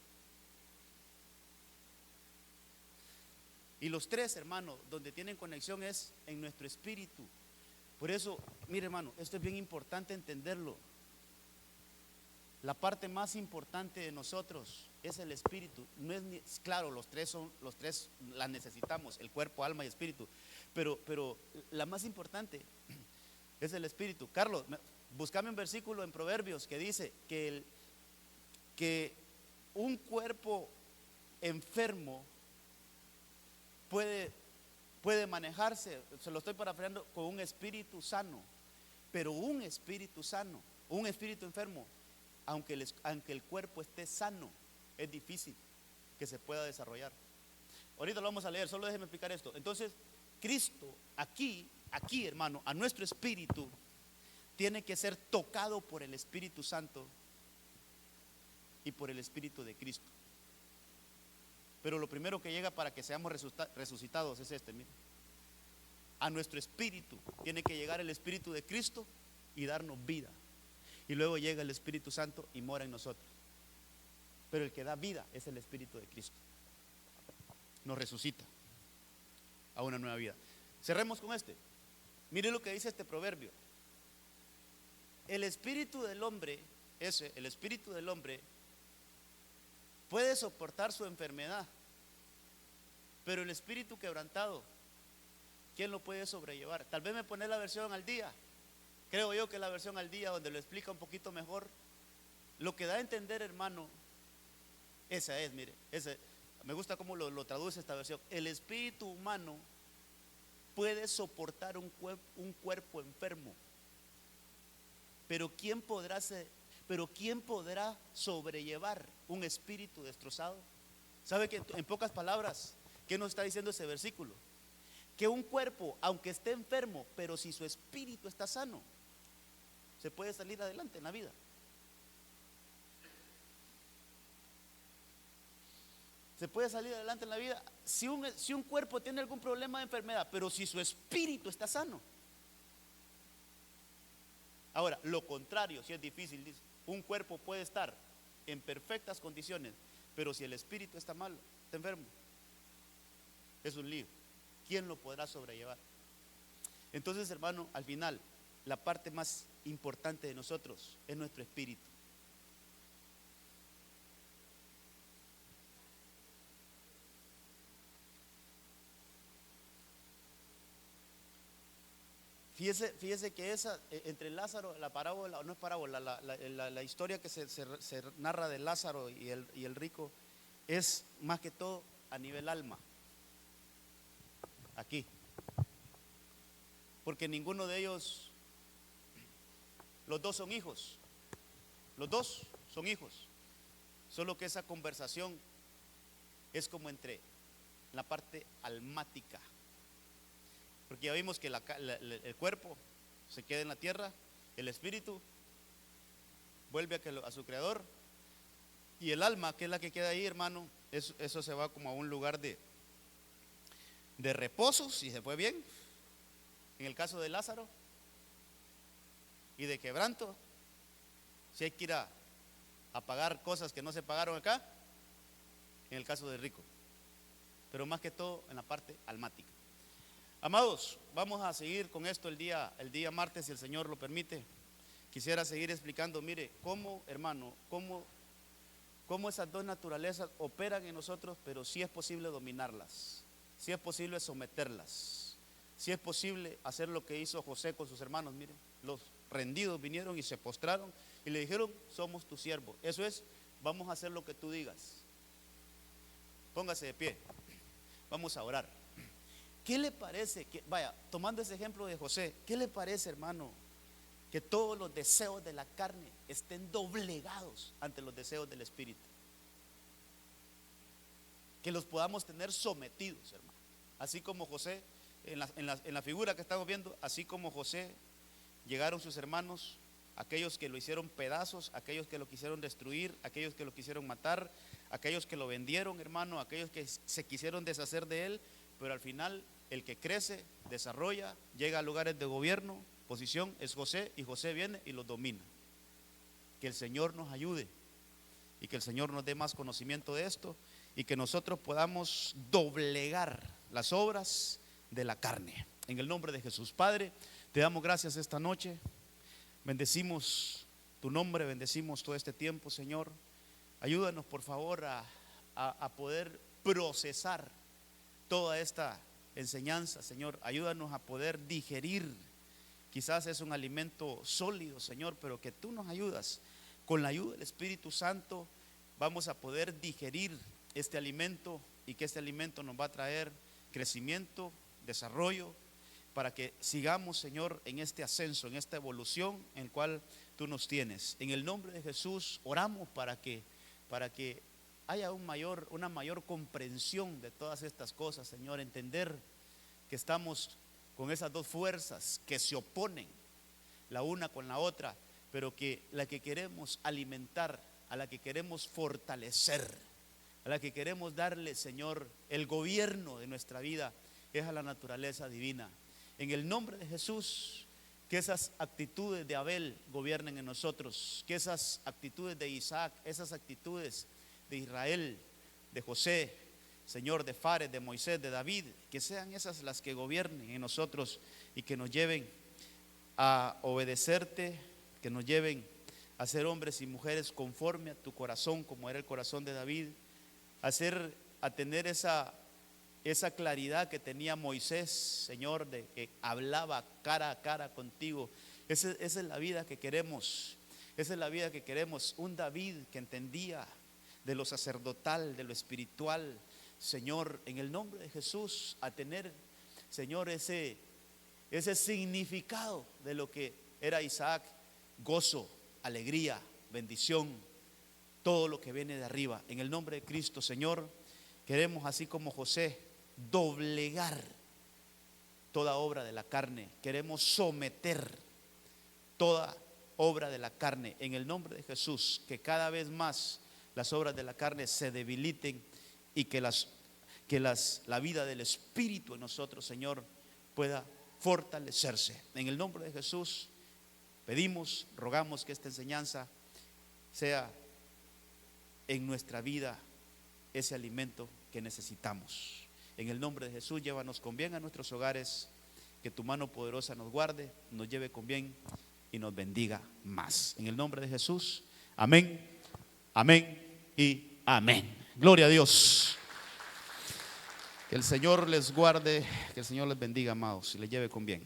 Y los tres, hermano, donde tienen conexión es en nuestro espíritu. Por eso, mire, hermano, esto es bien importante entenderlo. La parte más importante de nosotros es el espíritu. No es claro, los tres las necesitamos, el cuerpo, alma y espíritu. Pero la más importante es el espíritu. Carlos, búscame un versículo en Proverbios que dice que un cuerpo enfermo puede manejarse, se lo estoy parafraseando, con un espíritu sano. Pero un espíritu sano, un espíritu enfermo, aunque el cuerpo esté sano, es difícil que se pueda desarrollar. Ahorita lo vamos a leer, solo déjeme explicar esto. Entonces, Cristo aquí hermano, a nuestro espíritu tiene que ser tocado por el Espíritu Santo y por el Espíritu de Cristo. Pero lo primero que llega para que seamos resucitados es mire. A nuestro espíritu tiene que llegar el Espíritu de Cristo y darnos vida. Y luego llega el Espíritu Santo y mora en nosotros. Pero el que da vida es el Espíritu de Cristo. Nos resucita a una nueva vida. Cerremos con Mire lo que dice este proverbio. El espíritu del hombre, el espíritu del hombre puede soportar su enfermedad, pero el espíritu quebrantado, ¿quién lo puede sobrellevar? Tal vez me pone la versión al día. Creo yo que la versión al día, donde lo explica un poquito mejor. Lo que da a entender, hermano, mire, me gusta cómo lo traduce esta versión. El espíritu humano puede soportar un cuerpo enfermo, pero ¿quién podrá sobrellevar un espíritu destrozado? ¿Sabe que en pocas palabras, qué nos está diciendo ese versículo? Que un cuerpo, aunque esté enfermo, pero si su espíritu está sano, se puede salir adelante en la vida. Se puede salir adelante en la vida si un cuerpo tiene algún problema de enfermedad, pero si su espíritu está sano. Ahora, lo contrario, si es difícil, dice, un cuerpo puede estar en perfectas condiciones, pero si el espíritu está malo, está enfermo, es un lío. ¿Quién lo podrá sobrellevar? Entonces, hermano, al final, la parte más importante de nosotros es nuestro espíritu. Fíjese que entre Lázaro, la parábola, no es parábola, la historia que se narra de Lázaro y el rico es más que todo a nivel alma. Aquí. Porque ninguno de ellos, los dos son hijos. Los dos son hijos. Solo que esa conversación es como entre la parte almática. Porque ya vimos que el cuerpo se queda en la tierra, el espíritu vuelve a su creador, y el alma, que es la que queda ahí, hermano, eso se va como a un lugar de reposo, si se fue bien, en el caso de Lázaro, y de quebranto, si hay que ir a pagar cosas que no se pagaron acá, en el caso del rico, pero más que todo en la parte almática. Amados, vamos a seguir con esto el día martes, si el Señor lo permite. Quisiera seguir explicando, mire, cómo, hermano, cómo esas dos naturalezas operan en nosotros, pero sí es posible dominarlas, sí es posible someterlas, sí es posible hacer lo que hizo José con sus hermanos. Mire, los rendidos vinieron y se postraron y le dijeron, somos tus siervos. Eso es, vamos a hacer lo que tú digas. Póngase de pie, vamos a orar. ¿Qué le parece? Tomando ese ejemplo de José, ¿qué le parece, hermano, que todos los deseos de la carne estén doblegados ante los deseos del espíritu? Que los podamos tener sometidos, hermano. Así como José, en la figura que estamos viendo, así como José, llegaron sus hermanos, aquellos que lo hicieron pedazos, aquellos que lo quisieron destruir, aquellos que lo quisieron matar, aquellos que lo vendieron, hermano, aquellos que se quisieron deshacer de él. Pero al final, el que crece, desarrolla, llega a lugares de gobierno, posición, es José, y José viene y los domina. Que el Señor nos ayude y que el Señor nos dé más conocimiento de esto y que nosotros podamos doblegar las obras de la carne. En el nombre de Jesús. Padre, te damos gracias esta noche. Bendecimos tu nombre, bendecimos todo este tiempo, Señor. Ayúdanos, por favor, a poder procesar toda esta enseñanza, Señor. Ayúdanos a poder digerir. Quizás es un alimento sólido, Señor, pero que tú nos ayudas. Con la ayuda del Espíritu Santo vamos a poder digerir este alimento, y que este alimento nos va a traer crecimiento, desarrollo, para que sigamos, Señor, en este ascenso, en esta evolución en el cual tú nos tienes. En el nombre de Jesús oramos para que haya una mayor comprensión de todas estas cosas, Señor. Entender que estamos con esas dos fuerzas que se oponen la una con la otra, pero que la que queremos alimentar, a la que queremos fortalecer, a la que queremos darle, Señor, el gobierno de nuestra vida, es a la naturaleza divina. En el nombre de Jesús, que esas actitudes de Abel gobiernen en nosotros, que esas actitudes de Isaac, esas actitudes de Israel, de José, Señor, de Fares, de Moisés, de David, que sean esas las que gobiernen en nosotros y que nos lleven a obedecerte, que nos lleven a ser hombres y mujeres conforme a tu corazón, como era el corazón de David, a tener esa claridad que tenía Moisés, Señor, de que hablaba cara a cara contigo. Esa es la vida que queremos. Esa es la vida que queremos. Un David que entendía de lo sacerdotal, de lo espiritual, Señor, en el nombre de Jesús, a tener, Señor, ese significado de lo que era Isaac: gozo, alegría, bendición, todo lo que viene de arriba. En el nombre de Cristo, Señor, queremos, así como José, doblegar toda obra de la carne. Queremos someter toda obra de la carne en el nombre de Jesús. Que cada vez más las obras de la carne se debiliten y que la vida del Espíritu en nosotros, Señor, pueda fortalecerse. En el nombre de Jesús pedimos, rogamos que esta enseñanza sea en nuestra vida ese alimento que necesitamos. En el nombre de Jesús, llévanos con bien a nuestros hogares, que tu mano poderosa nos guarde, nos lleve con bien y nos bendiga más. En el nombre de Jesús, amén, amén y amén. Gloria a Dios. Que el Señor les guarde, que el Señor les bendiga, amados, y les lleve con bien.